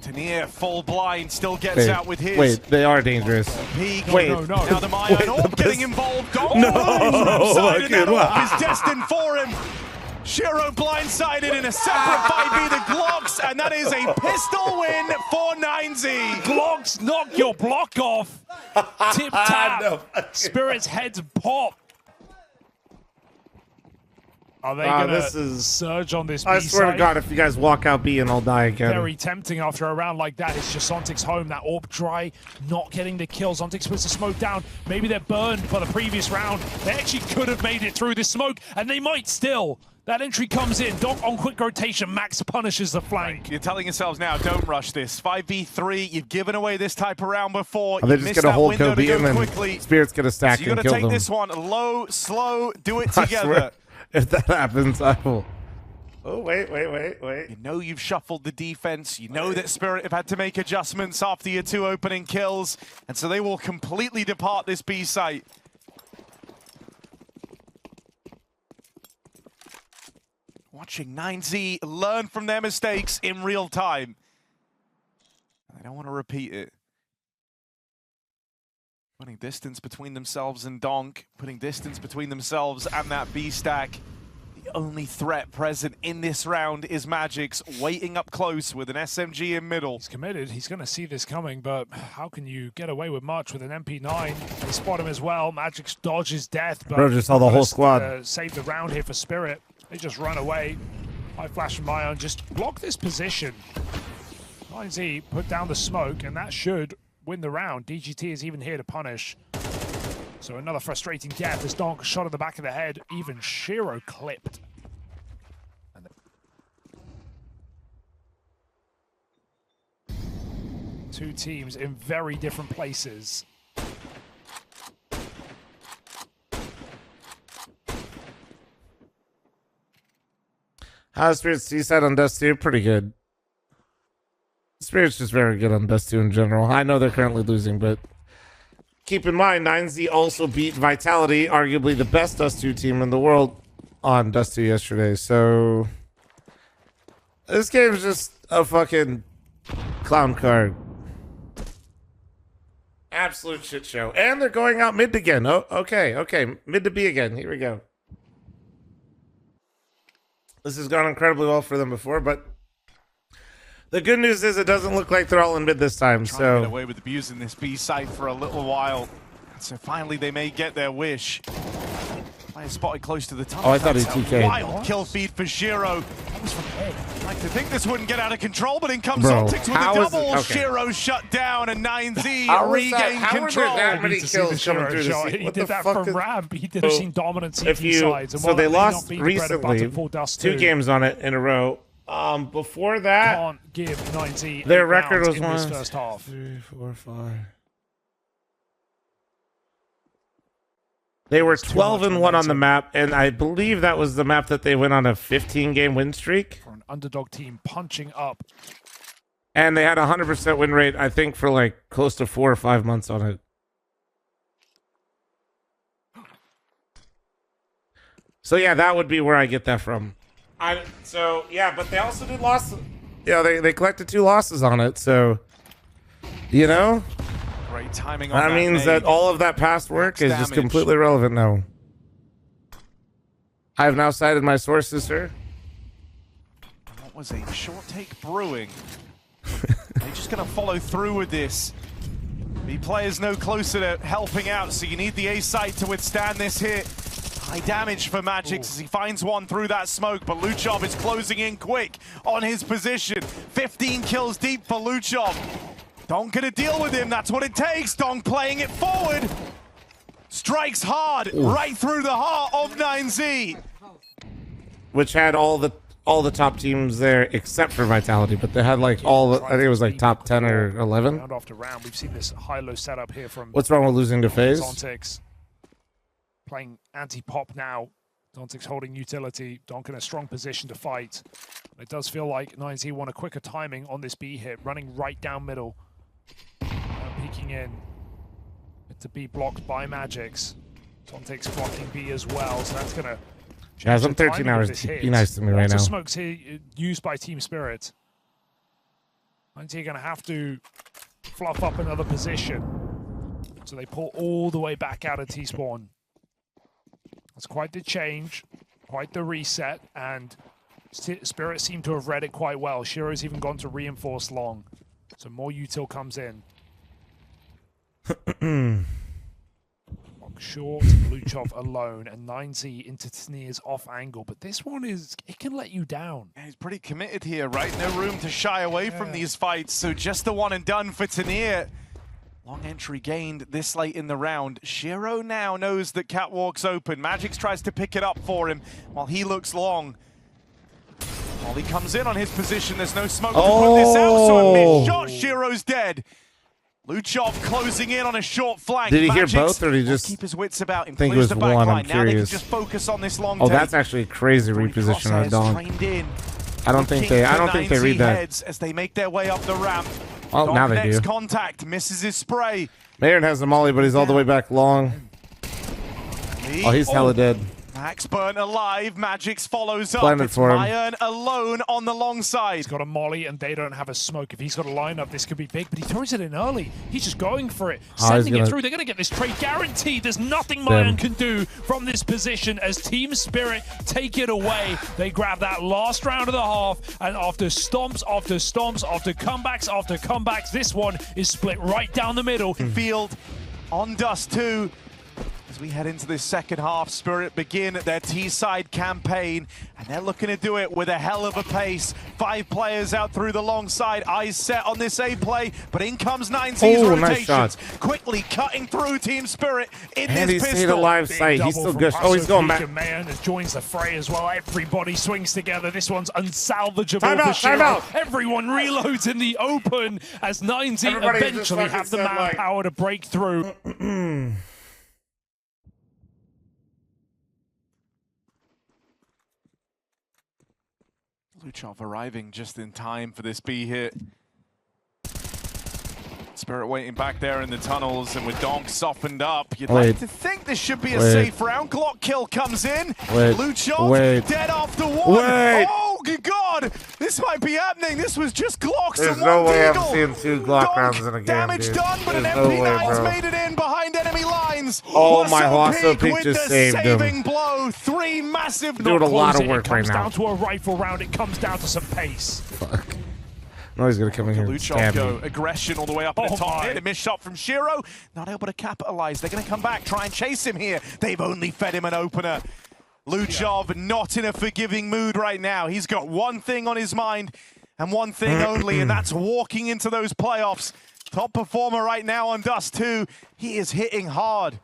Tania, full blind, still gets out with his. Wait, they are dangerous. Peak. Wait. No. Now the Myern orb getting involved. Oh, Okay, that orb is destined for him. Shiro blindsided in a separate 5v the Glocks, and that is a pistol win for 9Z. Glocks, knock your block off. Tip tap. No. Spirit's heads pop. Are they going to surge on this B I swear side? to God, if you guys walk out B and I'll die again. Very tempting after a round like that. It's just Zontix home. That orb dry, not getting the kill. Zontix puts the smoke down. Maybe they're burned for the previous round. They actually could have made it through this smoke, and they might still. That entry comes in. Donk on quick rotation. Max punishes the flank. You're telling yourselves now, don't rush this. 5v3, you've given away this type of round before. They're just going to hold Kobe and then quickly. Spirit's going to stack So you and got kill to take them. this one low, slow, do it I together. swear, if that happens, I will. Oh, wait. You know you've shuffled the defense. You know that Spirit have had to make adjustments after your 2 opening kills. And so they will completely depart this B site. Watching 9Z learn from their mistakes in real time. They don't want to repeat it. Putting distance between themselves and Donk. Putting distance between themselves and that B stack. The only threat present in this round is Magix, waiting up close with an SMG in middle. He's committed. He's going to see this coming, but how can you get away with much with an MP9? They spot him as well. Magix dodges death, but Bro just saw the whole squad. Save the round here for Spirit. They just run away. High flash from Myern. Just block this position. 9Z put down the smoke, and that should win the round. DGT is even here to punish. So another frustrating death as Donk shot at the back of the head. Even Shiro clipped. Two teams in very different places. How's Spirit C-side on Dust 2? Pretty good. Spirit's just very good on Dust 2 in general. I know they're currently losing, but keep in mind, 9Z also beat Vitality, arguably the best Dust 2 team in the world, on Dust 2 yesterday. So this game's just a fucking clown card. Absolute shit show. And they're going out mid again. Oh, okay. Mid to B again. Here we go. This has gone incredibly well for them before, but the good news is it doesn't look like they're all in mid this time. Trying to get away with abusing this B site for a little while. So finally they may get their wish. Player spotted close to the tunnel. Oh, I thought he TK'd. Wild kill feed for Shiro. That was from Ed. I'd like to think this wouldn't get out of control, but in comes Optics with a double. Okay. Shiro shut down and 9Z regain control. How that many kills coming through the He did that from Rab. He did have seen dominant CT sides. And so they lost recently 2 games on it in a row. Before that, can't give 9Z their record was 1, first half. 3, 4, 5. They were 12-1 on the map, and I believe that was the map that they went on a 15-game win streak. For an underdog team punching up. And they had a 100% win rate, I think, for like close to 4 or 5 months on it. So yeah, that would be where I get that from. But they also did losses. Yeah, they collected 2 losses on it, so you know. Great timing on that means that all of that past work is just completely irrelevant now. I have now cited my sources, sir. What was a short take brewing? They're just going to follow through with this. The player's no closer to helping out, so you need the A site to withstand this hit. High damage for Magic as he finds one through that smoke, but Luchov is closing in quick on his position. 15 kills deep for Luchov. Donk gonna deal with him, that's what it takes. Donk playing it forward. Strikes hard, right through the heart of 9Z. Which had all the top teams there except for Vitality, but they had like I think it was like top 10 or 11. Round after round, we've seen this high-low setup here from... What's wrong with losing to FaZe? Dontix playing anti-pop now. Dontix holding utility. Donk in a strong position to fight. It does feel like 9Z want a quicker timing on this B hit, running right down middle. Peeking in to be blocked by Magix. Dontix blocking B as well, so that's going to... Yeah, some 13 hours. Be nice to me right now. Smokes here used by Team Spirit. 9Z are going to have to fluff up another position. So they pull all the way back out of T-spawn. That's quite the change, quite the reset, and Spirit seem to have read it quite well. Shiro's even gone to reinforce long. So more util comes in. Short, Luchov alone, and 9Z into Tanir's off angle. But this one it can let you down. Yeah, he's pretty committed here, right? No room to shy away from these fights. So just the one and done for Tanir. Long entry gained this late in the round. Shiro now knows that Catwalk's open. Magix tries to pick it up for him while he looks long. While he comes in on his position, there's no smoke to put this out, so a missed shot. Shiro's dead. Luchov closing in on a short flank. Did he hear both, or did he just keep his wits about him? think it was one? I'm curious. Now they can just focus on this long take. That's actually a crazy reposition on Donk. I don't think they read that. As they make their way up the ramp. Oh, now they do. Contact misses his spray. Maynard has the molly, but he's all the way back long. Oh, he's hella dead. Max burnt alive. Magix follows up. Blended for him. Bayern alone on the long side. He's got a molly and they don't have a smoke. If he's got a lineup, this could be big, but he throws it in early. He's just going for it, sending it through. They're going to get this trade guaranteed. There's nothing Mayan can do from this position as Team Spirit take it away. They grab that last round of the half, and after stomps, after stomps, after comebacks, this one is split right down the middle. Field on Dust 2. As we head into this second half, Spirit begin their T-side campaign, and they're looking to do it with a hell of a pace. 5 players out through the long side, eyes set on this A play, but in comes 9Z's rotations, nice quickly cutting through Team Spirit in and this pistol. And he stayed alive sight, he's still good. Oh, he's going back. Man joins the fray as well. Everybody swings together. This one's unsalvageable for Shiro. Everyone reloads in the open as 9Z eventually have the manpower to break through. Luchov arriving just in time for this B hit. Spirit waiting back there in the tunnels, and with Donk softened up, you'd like to think this should be a safe round. Glock kill comes in. Luchov dead after one. Oh, good God. This might be happening. This was just Glocks. There's no way I'm seeing 2 Glock rounds in a game, damage done, but an MP9's made it in behind enemy lines. Oh, my Lasso Peak just saved him. Blow. 3 massive. Doing a lot of work right now. It comes down to a rifle round. It comes down to some pace. Fuck. No, he's gonna come in here and stab me. Aggression all the way up at the top. Hit a missed shot from Shiro. Not able to capitalize. They're gonna come back, try and chase him here. They've only fed him an opener. Luchov not in a forgiving mood right now. He's got one thing on his mind and one thing only, and that's walking into those playoffs. Top performer right now on Dust 2. He is hitting hard.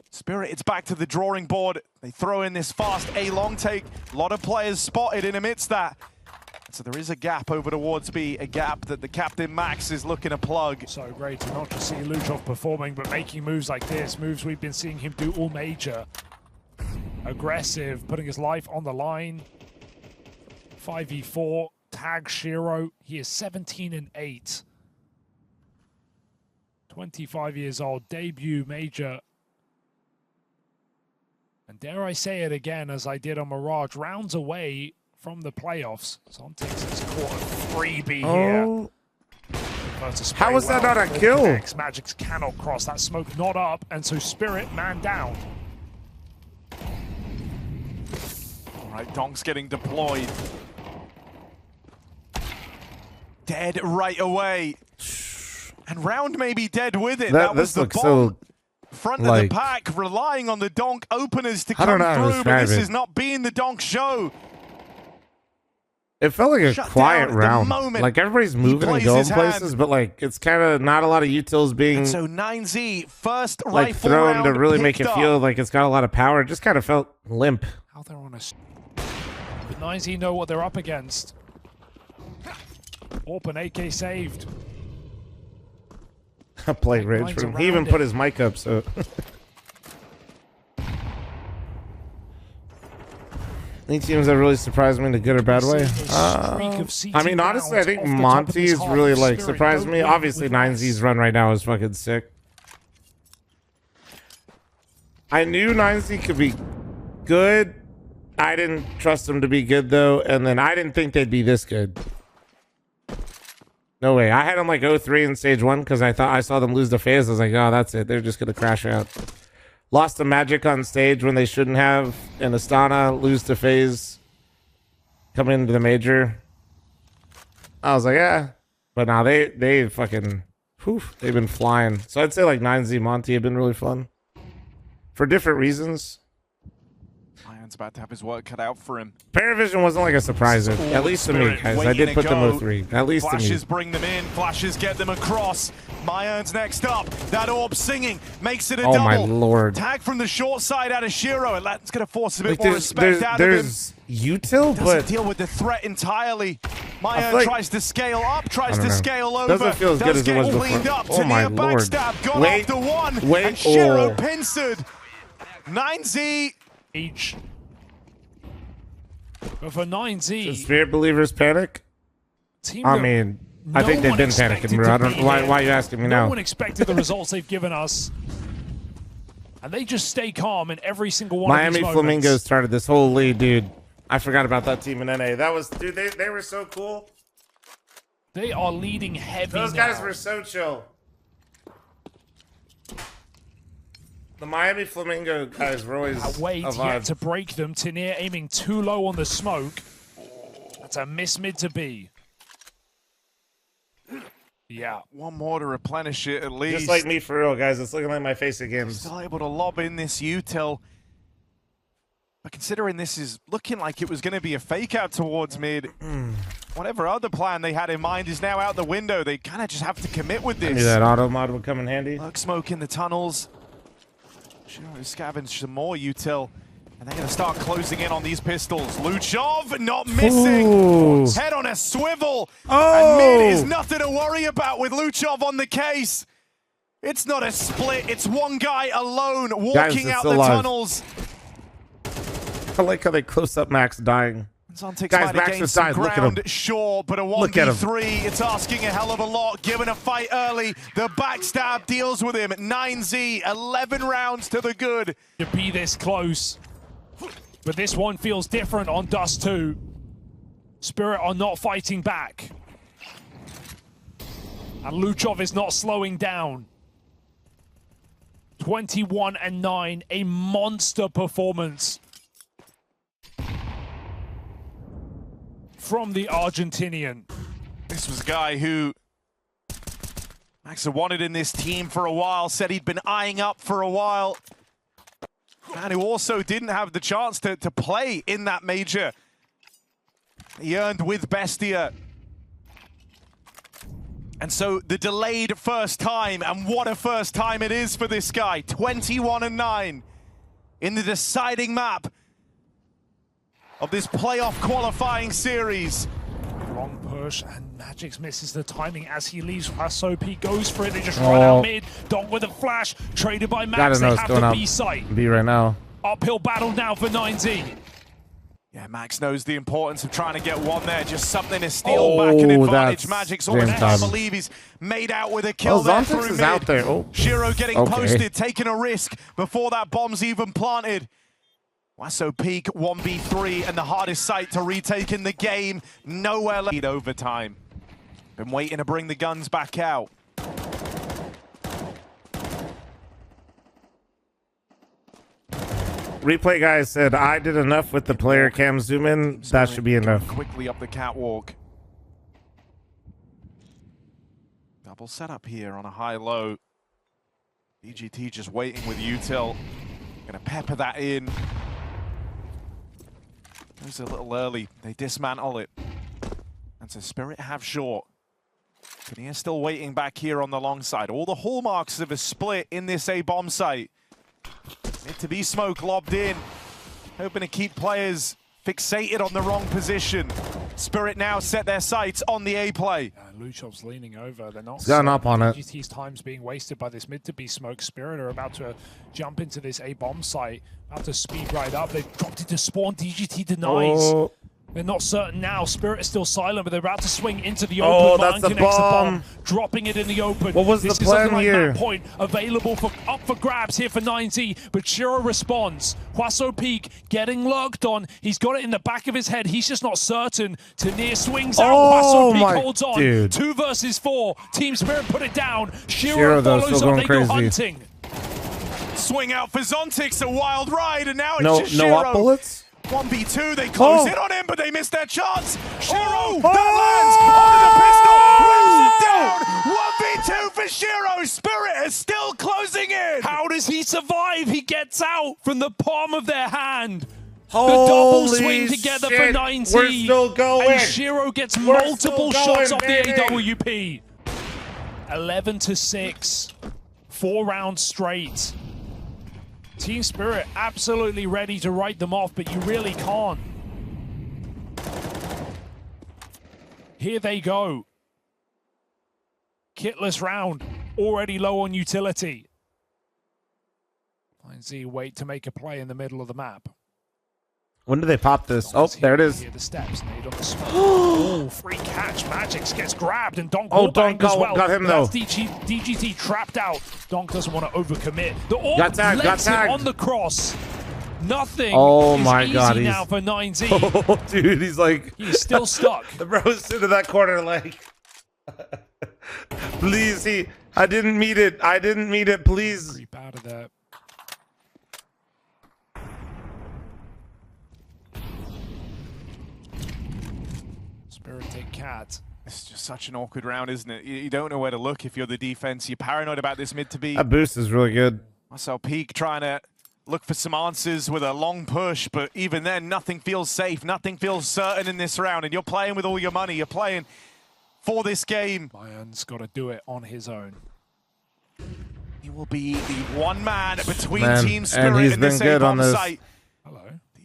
Spirit, it's back to the drawing board. They throw in this fast A-long take. A lot of players spotted in amidst that. So there is a gap over towards B, a gap that the captain Max is looking to plug. So great to not just see Luchov performing, but making moves like this, moves we've been seeing him do all major. Aggressive, putting his life on the line. 5v4, tag Shiro. He is 17-8. 25 years old, debut major. And dare I say it again, as I did on Mirage, rounds away from the playoffs. Zontix has caught a freebie here. How was that not a kill? Magics cannot cross that smoke, not up, and so Spirit man down. All right, Donk's getting deployed. Dead right away. And Round may be dead with it. That was the bomb. Front of the pack, relying on the Donk openers to come through, but this is not being the Donk show. It felt like a quiet round. Like everybody's moving and going places, but like it's kind of not a lot of utils being and so 9Z first like rifle thrown round to really make it up. feel like it's got a lot of power. It just kind of felt limp. How they're on a but 9Z know what they're up against. Open AK saved. I played Rage for him. He even put his mic up, so any teams that really surprised me in a good or bad way? I mean, honestly, I think Monty's really like surprised me. Obviously, 9Z's run right now is fucking sick. I knew 9Z could be good. I didn't trust him to be good though, and then I didn't think they'd be this good. No way. I had them like 0-3 in stage 1 because I thought I saw them lose the phase. I was like, oh, that's it. They're just gonna crash out. Lost to Magic on stage when they shouldn't have, and Astana lose to FaZe coming into the major. I was like, yeah. But now they fucking, whew, they've been flying. So I'd say like 9Z Monty have been really fun. For different reasons. Iron's about to have his work cut out for him. Paravision wasn't like a surprise, at least to me, guys. I did put them 0-3. At least to me. Flashes bring them in. Flashes get them across. Myern's next up. That orb singing makes it a double. Oh my lord. Tag from the short side out of Shiro, and that's going to force a bit more respect out of him. There's util, but doesn't deal with the threat entirely. Myern tries to scale up, tries to scale over. Doesn't feel as good as it was before. Oh my lord. Backstab, gone after one, and Shiro pincered. 9Z each. But for 9Z, does Spirit Believers panic? I mean, I think they've been panicking, bro. I don't know why are you asking me now? No one expected the results they've given us. And they just stay calm in every single one of these moments. Miami Flamingos started this whole lead, dude. I forgot about that team in NA. That was, dude, they were so cool. They are leading heavy. Those guys were so chill. The Miami Flamingo guys were always a way to break them. Tenier aiming too low on the smoke. That's a miss mid to B. Yeah. One more to replenish it at least. Just like me for real, guys. It's looking like my face again. Still able to lob in this util. But considering this is looking like it was going to be a fake out towards mid, whatever other plan they had in mind is now out the window. They kind of just have to commit with this. I knew that auto mod would come in handy. Lurk smoke in the tunnels. Shiro scavenge some more util. And they're going to start closing in on these pistols. Luchov not missing. Ooh. Head on a swivel. And mid is nothing to worry about with Luchov on the case. It's not a split. It's one guy alone walking out the tunnels. I like how they close up Max dying. Guys, back to the side. Look at him. Sure, but a 1v3, it's asking a hell of a lot. Given a fight early, the backstab deals with him. 9Z, 11 rounds to the good. To be this close, but this one feels different on Dust 2. Spirit are not fighting back. And Luchov is not slowing down. 21-9, a monster performance from the Argentinian. This was a guy who Max had wanted in this team for a while, said he'd been eyeing up for a while, and who also didn't have the chance to play in that major. He earned with Bestia. And so the delayed first time, and what a first time it is for this guy. 21-9 in the deciding map of this playoff qualifying series. Long push, and Magix misses the timing as he leaves. fl0m goes for it. They just run out mid. Donk with a flash, traded by Max. They have the B site. B right now. Uphill battle now for 9Z. Yeah, Max knows the importance of trying to get one there. Just something to steal back an advantage. Magic's already there. I believe he's made out with a kill there through mid. Out there. Shiro getting posted, taking a risk before that bomb's even planted. fl0m 1v3 and the hardest site to retake in the game. Nowhere lead overtime. Been waiting to bring the guns back out. Replay guy said, I did enough with the player cam zoom in. That should be enough. Quickly up the catwalk. Double setup here on a high-low. DGT just waiting with util. Gonna pepper that in. Goes a little early. They dismantle it. And so Spirit have short. But he is still waiting back here on the long side. All the hallmarks of a split in this A-bomb site. Need to be smoke lobbed in. Hoping to keep players fixated on the wrong position. Spirit now set their sights on the A play. Luchov's leaning over. They're not gone up on it. GT's time's being wasted by this mid to B smoke. Spirit are about to jump into this A bomb site. About to speed right up. They've dropped it to spawn. DGT denies. They're not certain now. Spirit is still silent, but they're about to swing into the open. That's the bomb. Dropping it in the open. What was the plan here? Map point available up for grabs here for 9Z, but Shiro responds. fl0m getting lurked on. He's got it in the back of his head. He's just not certain. Tanier swings out. fl0m holds on. Dude. 2 versus 4. Team Spirit put it down. Shiro follows up. They go hunting. Swing out for Zontix, a wild ride, and now it's just Shiro. No up bullets? 1v2, they close in on him, but they missed their chance. Shiro, that lands onto the pistol, brings him down. 1v2 for Shiro. Spirit is still closing in. How does he survive? He gets out from the palm of their hand. Holy the double swing together shit. for 9Z. We're still going. And Shiro gets multiple shots off the AWP. 11-6, 4 rounds straight. Team Spirit absolutely ready to write them off, but you really can't. Here they go. Kitless round, already low on utility. 9Z wait to make a play in the middle of the map. When do they pop this? Oh, there it is. The steps, nade on the smoke. Oh, free catch. Magix gets grabbed, and Donk Donk as well. Got him though. That's DGT trapped out. Donk doesn't want to overcommit. The orb got tagged. on the cross. Nothing my is God, easy now for 9Z. Oh, dude, he's still stuck. The bro's into that corner like, please, I didn't mean it, please. Creep out of there. Spirit take cat. It's just such an awkward round, isn't it? You don't know where to look if you're the defense. You're paranoid about this mid to be. That boost is really good. fl0m trying to look for some answers with a long push, but even then, nothing feels safe. Nothing feels certain in this round, and you're playing with all your money. You're playing for this game. Bayern's got to do it on his own. He will be the one man between Team Spirit and he's and been this good on A-bomb this. site. Hello.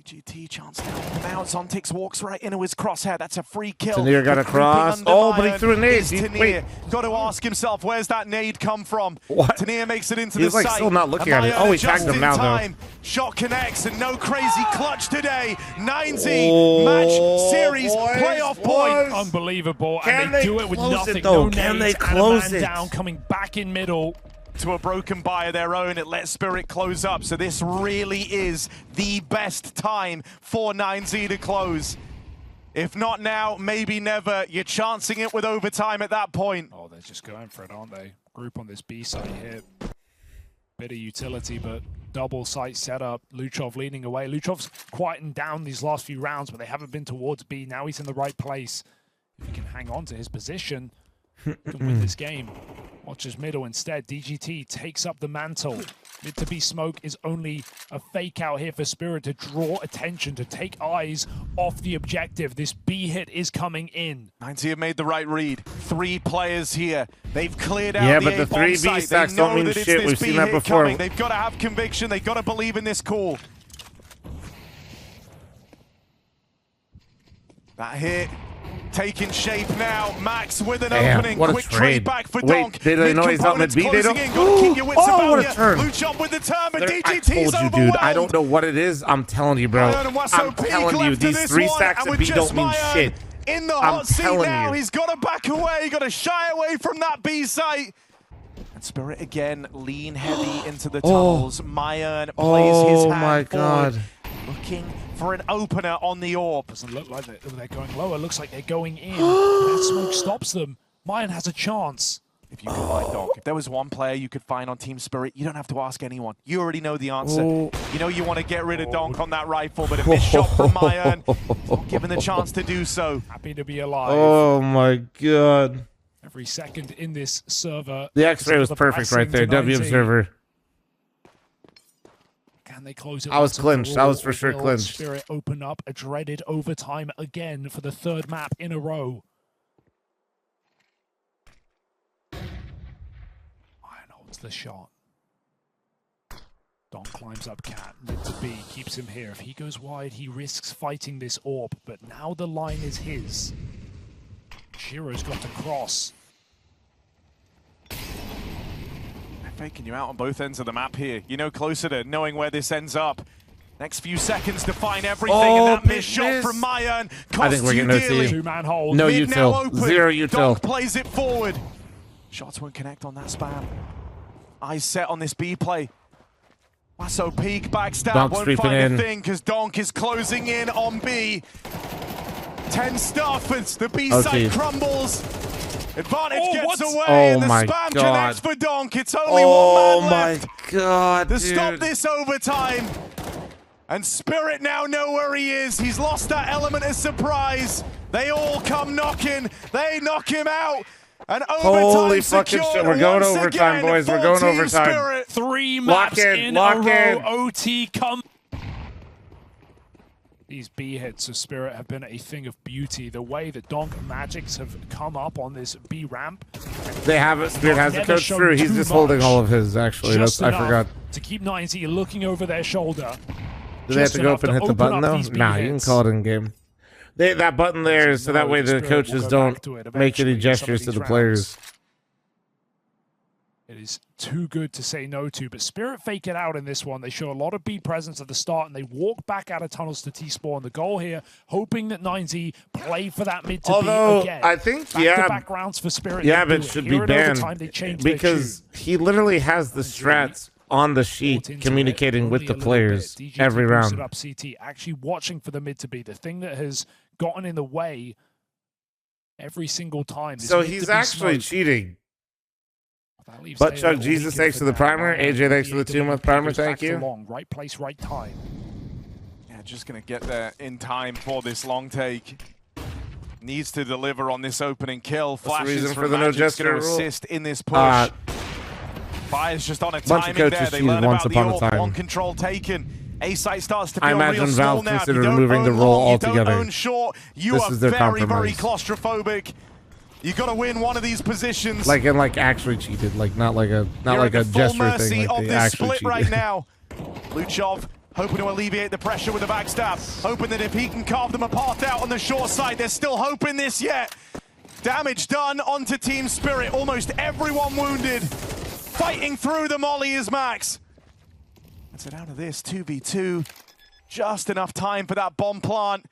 DGT chance to help him out. Zontix walks right into his crosshair. That's a free kill. Tanir got a cross. Oh, but he threw a nade. Tanir got to ask himself, where's that nade come from? What? Tanir makes it into He's the like site. still not looking at it. Oh, he tagged him now, though. Shot connects and no crazy clutch today. 9Z match series playoff point. Unbelievable. And they do it with nothing. No Can they close it? Down, coming back in middle. To a broken by of their own, it lets Spirit close up. So this really is the best time for 9Z to close. If not now, maybe never. You're chancing it with overtime at that point. Oh, they're just going for it, aren't they? Group on this B side here. Bit of utility, but double site setup. Luchov leading away. Luchov's quietened down these last few rounds, but they haven't been towards B. Now he's in the right place. If he can hang on to his position, he can win this game. Watches middle instead. DGT takes up the mantle. Mid to B smoke is only a fake out here for Spirit to draw attention, to take eyes off the objective. This B hit is coming in. 9Z have made the right read. 3 players here. They've cleared out the but the 3 B stacks don't mean shit. We've seen that before. Coming. They've got to have conviction. They've got to believe in this call. That hit taking shape now. Max with an opening. What a quick trade. trade back for Donk. Did they know he's out mid B? They don't. Gotta keep your wits about What a turn. Luchov with the turn, but I DGT's told you, dude. I don't know what it is. I'm telling you, bro. I'm telling you, these 3 stacks of B don't mean shit. In the hot seat now, he's got to back away, got to shy away from that B site. And Spirit again, lean heavy into the tunnels. Myern plays his hand my God. forward, looking for an opener on the orb. Doesn't look like they're going lower. Looks like they're going in. That smoke stops them. Myern has a chance. If you could find Donk, if there was one player you could find on Team Spirit, you don't have to ask anyone. You already know the answer. You know you want to get rid of Donk on that rifle, but a missed shot from Myern, given the chance to do so. Happy to be alive. Oh my God. Every second in this server. The X-ray was perfect right there. W observer. Can they close it? I was clinched. I was for sure clinched. Spirit open up a dreaded overtime again for the 3rd map in a row. Iron holds the shot. Don climbs up Cat, mid to B, keeps him here. If he goes wide, he risks fighting this orb, but now the line is his. Shiro's got to cross. They're faking you out on both ends of the map here. You know, closer to knowing where this ends up. Next few seconds to find everything, and that missed shot from Myern I think we're getting no T. 2-man hold. No util. 0 util. Donk plays it forward. Shots won't connect on that spam. Eyes set on this B play. Wasso peek, backstab, Donk won't find a thing because Donk is closing in on B. 10 stuff as the B side crumbles. Advantage gets away and the spam connects for Donk. It's only one man left. Oh my God, to stop this overtime. And Spirit now know where he is. He's lost that element of surprise. They all come knocking. They knock him out. And overtime holy fucking shit. We're going overtime, boys. We're going overtime. Spirit. 3 maps in a row. OT come. These B hits of Spirit have been a thing of beauty. The way that Donk Magics have come up on this B ramp. They have it. Spirit has the coach through. He's just holding all of his, actually. I forgot. To keep 9Z looking over their shoulder. Do they have to go up and hit the button, though? Nah, you can call it in game. That button there is so that way the coaches don't make any gestures to the players. It is too good to say no to, but Spirit fake it out in this one. They show a lot of B presence at the start, and they walk back out of tunnels to T-spawn. The goal here, hoping that 9Z play for that mid to B again. I think, back rounds for Spirit. Yeah, but it should be banned because he literally has the strats on the sheet communicating with the players every round. Up CT, actually watching for the mid to B, the thing that has gotten in the way every single time. So he's actually cheating. But Chuck, Jesus, thanks for the primer. AJ, thanks for the 2-month primer. Thank you. Right place, right time. Yeah, just going to get there in time for this long take. Needs to deliver on this opening kill. Flashes for the no gesture going to assist in this push. Fire's just on a timing there. They learn about the on control taken. A site starts to feel real small now. Considered removing the role altogether. You don't own short. You are very, very claustrophobic. You got to win one of these positions. Like actually cheated, like not like a gesture thing. Like they actually cheated right now. Luchov hoping to alleviate the pressure with a backstab, hoping that if he can carve them a path out on the short side, there's still hope in this yet. Damage done onto Team Spirit, almost everyone wounded. Fighting through the molly is Max. Let's get out of this, 2v2. Just enough time for that bomb plant.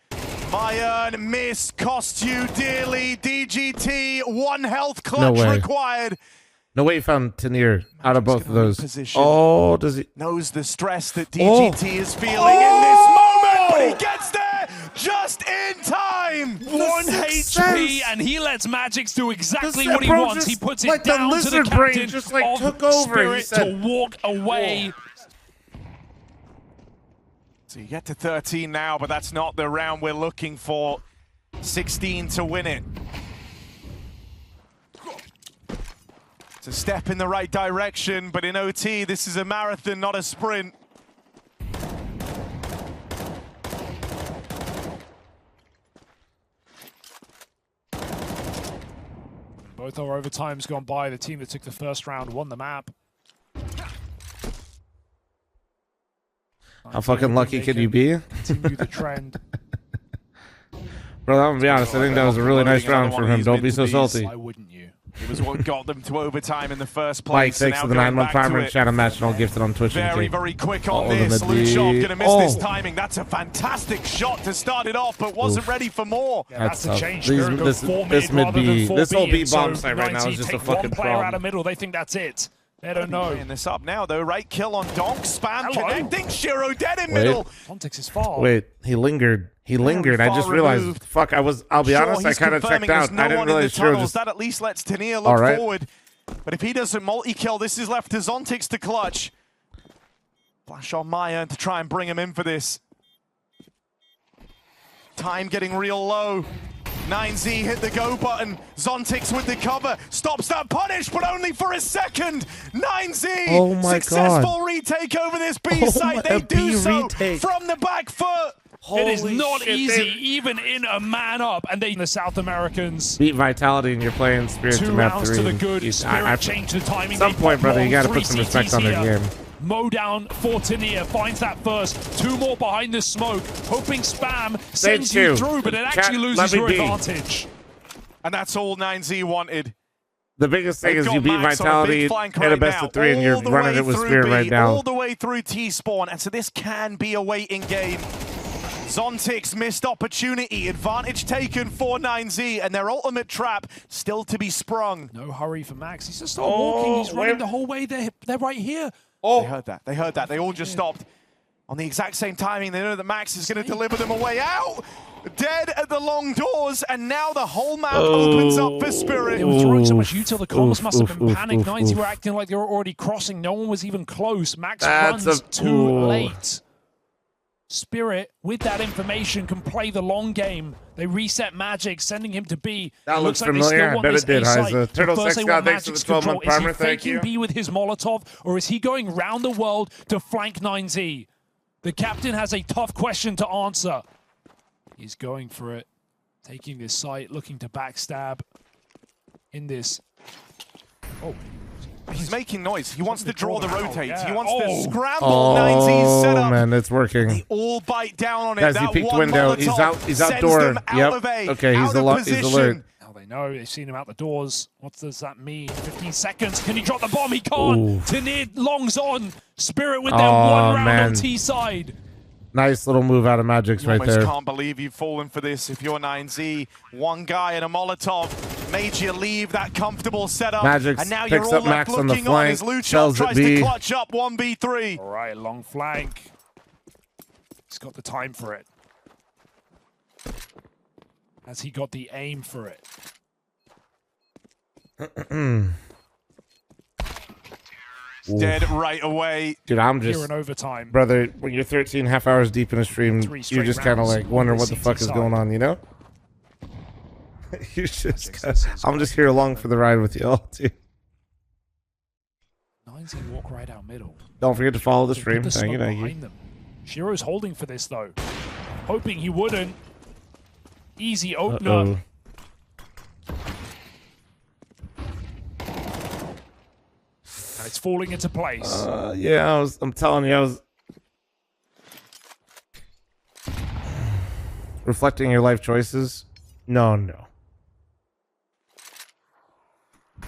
Myern miss, costs you dearly. DGT, 1 health clutch required. No way he found Tenier out of both of those. Oh, does he? Knows the stress that DGT is feeling in this moment, but he gets there just in time. 1 HP, and he lets Magix do exactly what he wants. He puts it down to the captain just like took over. Spirit to walk away. So you get to 13 now, but that's not the round we're looking for. 16 to win it. It's a step in the right direction, but in OT, this is a marathon, not a sprint. Both our overtimes gone by. The team that took the first round won the map. How fucking lucky could you be? Continue the trend. Bro, I'm gonna be honest. I think that was a really nice round for him. Don't be so salty. Why wouldn't you? It was what got them to overtime in the first place. Mike, thanks for the 9-month primer. Shadow match and all gifted on Twitch. Very quick on this. Luchov gonna miss this timing. That's a fantastic shot to start it off, but wasn't ready for more. Yeah, that's a change. This whole B bomb site right now is just a fucking player out of middle. They think that's it. They don't know. Playing this up now though, right? Kill on Donk, spam connecting. Shiro dead in middle. Context is far. Wait, he lingered. He lingered. I just realized. Fuck, I'll be honest, I kind of checked out. I didn't realize Shiro just... That at least lets Tenier look forward. But if he doesn't multi-kill, this is left to Zontix to clutch. Flash on Myern to try and bring him in for this. Time getting real low. 9Z hit the go button. Zontix with the cover. Stops that punish, but only for a second. 9Z, successful retake over this B site. They do so from the back foot. It is not easy, even in a man up. And they, the South Americans, beat Vitality and you're playing Spirit to map 3. 2 rounds to the good. Spirit changed the timing. At some point, brother, you got to put some respect on their game. Mow down for Tenier, finds that first. 2 more behind the smoke, hoping spam sends you through, but it actually loses your advantage. And that's all 9Z wanted. The biggest thing is you beat Vitality, hit a best of 3, and you're running it with Spirit right now. All the way through T-spawn, and so this can be a waiting game. Zontix missed opportunity, advantage taken for 9Z, and their ultimate trap still to be sprung. No hurry for Max. He's just not walking. He's running the whole way. They're right here. Oh, they heard that. They heard that. They all just stopped on the exact same timing. They know that Max is going to deliver them a way out. Dead at the long doors, and now the whole map opens up for Spirit. They were throwing so much util. The comms must have been panicked. 9Z were acting like they were already crossing. No one was even close. Max runs too late. Spirit, with that information, can play the long game. They reset Magic, sending him to B. That looks familiar. I bet it did, Heiza. Turtle Sex God, thanks for the 12-month primer. Thank you. Is he faking B with his Molotov, or is he going round the world to flank 9Z? The captain has a tough question to answer. He's going for it, taking this site, looking to backstab in this. Oh. He's making noise. He wants to draw the rotates. He wants to scramble 9Z's setup. Oh, man, it's working. They all bite down on it. Guys, he peeked window. He's outdoor. Yep. Okay, he's alert. Now they know. They've seen him out the doors. What does that mean? 15 seconds. Can he drop the bomb? He can't. Tenier longs on. Spirit with their one round on T side. Nice little move out of Magix right there. I can't believe you've fallen for this. If you're 9Z, one guy and a Molotov made you leave that comfortable setup. Magix and now picks you're up Max on the flank. As Luchov tries to clutch up 1v3. All right, long flank. He's got the time for it. Has he got the aim for it? Dead right away. Dude, I'm just... Here in overtime. Brother, when you're 13 half hours deep in a stream, you're just kind of like wondering what the fuck is going on, you know? You're just... I'm just here along for the ride with y'all, dude. 9Z walk right out middle. Don't forget to follow the stream. Thank you. Shiro's holding for this, though. Hoping he wouldn't. Easy opener. And it's falling into place. Yeah, I'm telling you, reflecting your life choices? No.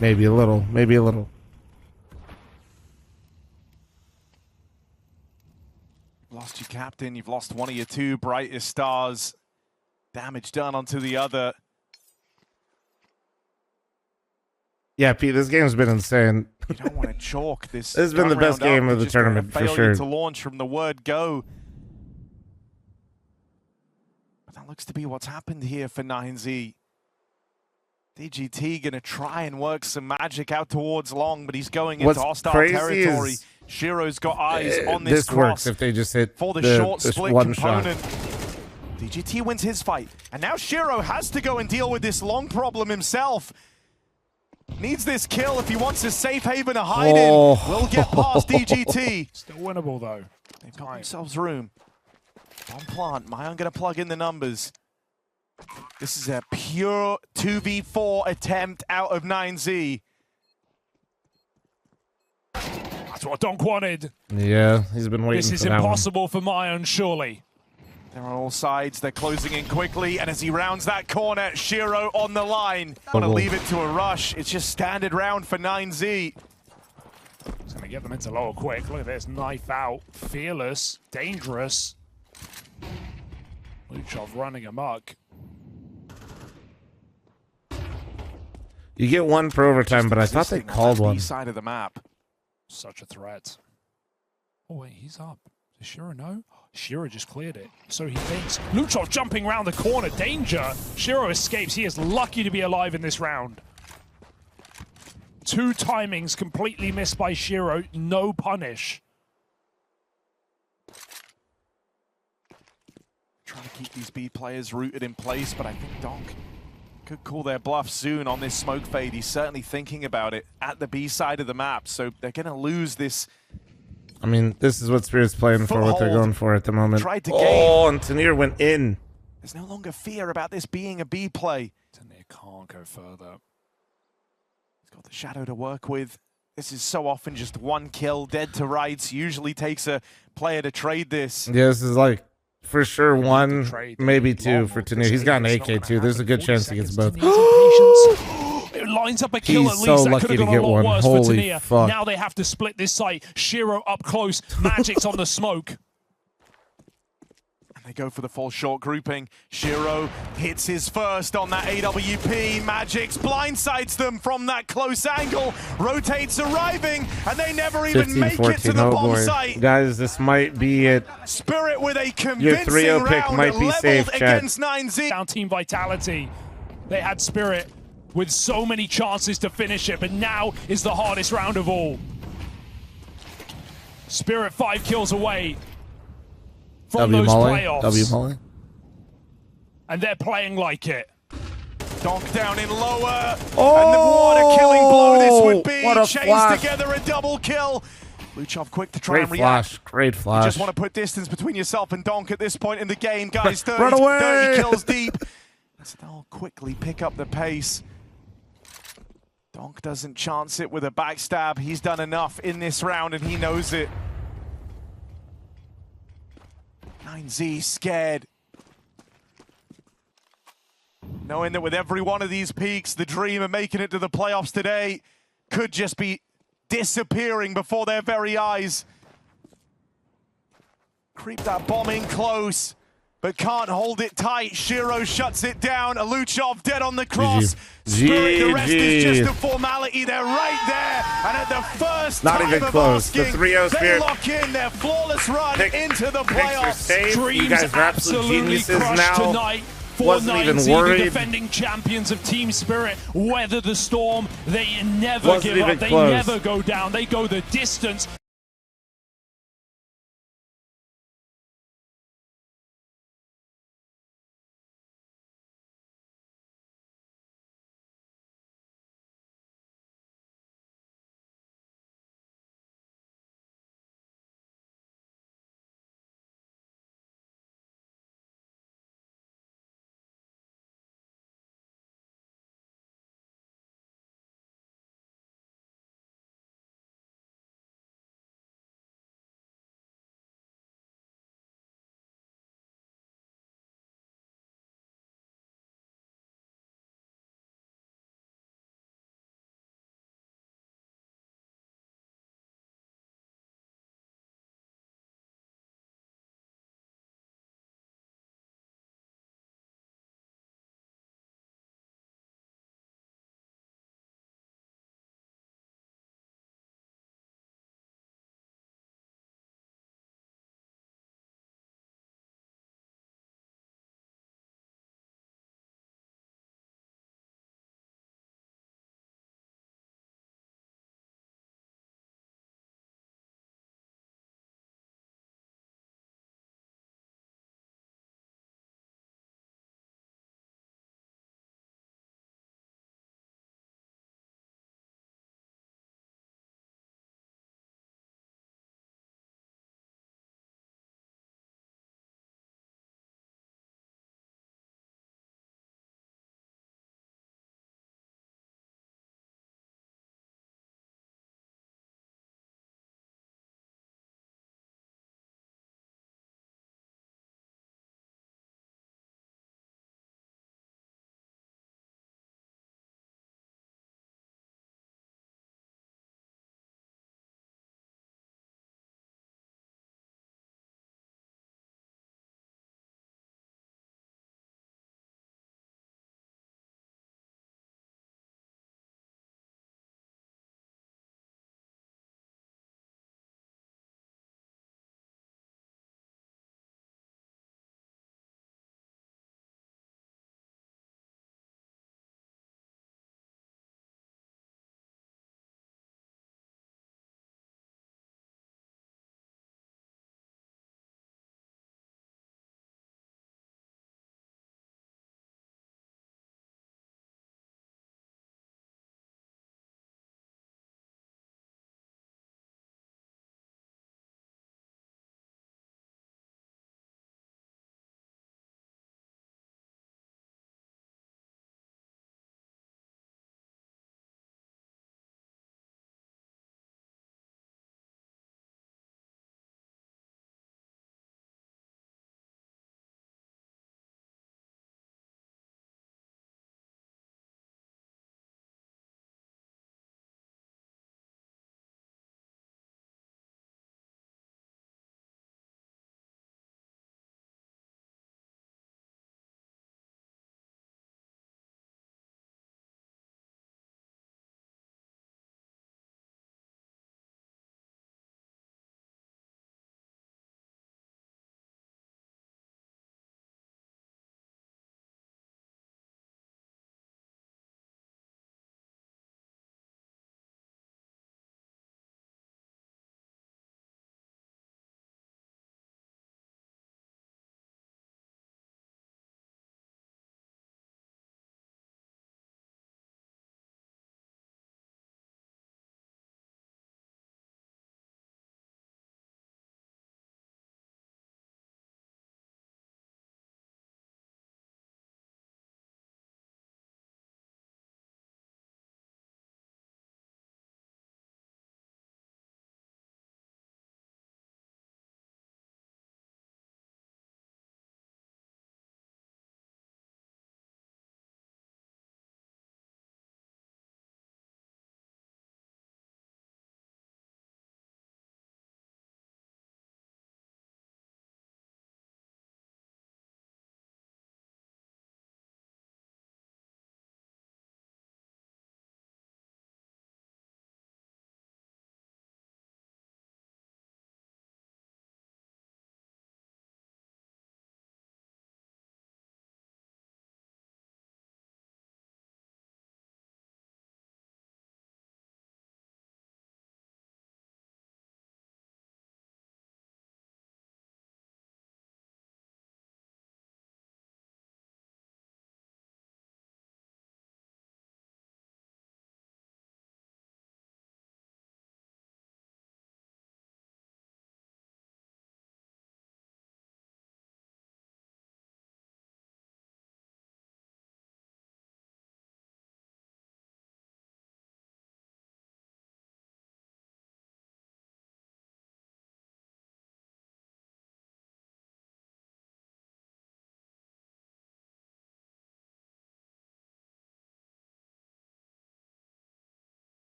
Maybe a little. Maybe a little. You've lost your captain. You've lost one of your two brightest stars. Damage done onto the other. Yeah, Pete, this game's been insane. You don't want to chalk this. This has been the best game of the tournament, for sure. To launch from the word go. But that looks to be what's happened here for 9Z. DGT going to try and work some magic out towards long, but he's going into hostile territory. Shiro's got eyes on this cross. Works if they just hit for the short split one component. Shot. DGT wins his fight, and now Shiro has to go and deal with this long problem himself. Needs this kill if he wants a safe haven to hide in. Will get past DGT. Still winnable though. They've got themselves room. On plant, Mayan going to plug in the numbers. This is a pure 2v4 attempt out of 9Z. That's what Donk wanted. Yeah, he's been waiting. This is impossible for Mayan, surely. They're on all sides. They're closing in quickly, and as he rounds that corner, Shiro on the line. Want to leave it to a rush. It's just standard round for 9Z. He's going to get them into lower quick. Look at this, knife out, fearless, dangerous. Luchov running amok. You get one for overtime, but I thought they called one. Side of the map. Such a threat. Oh wait, he's up. Does Shiro know? Shiro just cleared it. So he thinks. Luchov jumping around the corner. Danger. Shiro escapes. He is lucky to be alive in this round. Two timings completely missed by Shiro. No punish. Trying to keep these B players rooted in place, but I think Donk could call their bluff soon on this smoke fade. He's certainly thinking about it at the B side of the map, so they're going to lose this. I mean, this is what Spirit's playing for, what they're going for at the moment. Tried to and Tanir went in. There's no longer fear about this being a B play. Tanir can't go further. He's got the shadow to work with. This is so often just one kill, dead to rights. Usually takes a player to trade this. Yeah, this is like, for sure, one, maybe two for Tanir. He's got an AK too. There's a good chance he gets both. It lines up a kill at least. So that could have gone a lot worse for Tanir. Fuck. Now they have to split this site. Shiro up close. Magic's on the smoke. And they go for the full short grouping. Shiro hits his first on that AWP. Magic's blindsides them from that close angle. Rotates arriving, and they never even make it to the bomb site. Guys, this might be it. Spirit with a convincing your 3-0 pick round might be safe, against 9Z. Down team vitality. They had Spirit with so many chances to finish it, but now is the hardest round of all. Spirit 5 kills away from those playoffs. And they're playing like it. Donk down in lower. And what a killing blow this would be. Chains together a double kill. Luchov quick to try and react. Great flash. You just want to put distance between yourself and Donk at this point in the game. Guys, 30 kills deep. So they'll quickly pick up the pace. Donk doesn't chance it with a backstab. He's done enough in this round and he knows it. 9Z scared. Knowing that with every one of these peaks, the dream of making it to the playoffs today could just be disappearing before their very eyes. Creep that bomb in close, but can't hold it tight. Shiro shuts it down. Luchov dead on the cross. Spirit, the rest is just a formality. They're right there. And at the first not time even of close. asking, The 3-0 they Spirit lock in their flawless run into the playoffs. Dreams you guys are absolutely crushed now. tonight. Wasn't even 9Z, worried. the defending champions of Team Spirit, weather the storm. They never give up. They close. never go down. They go the distance.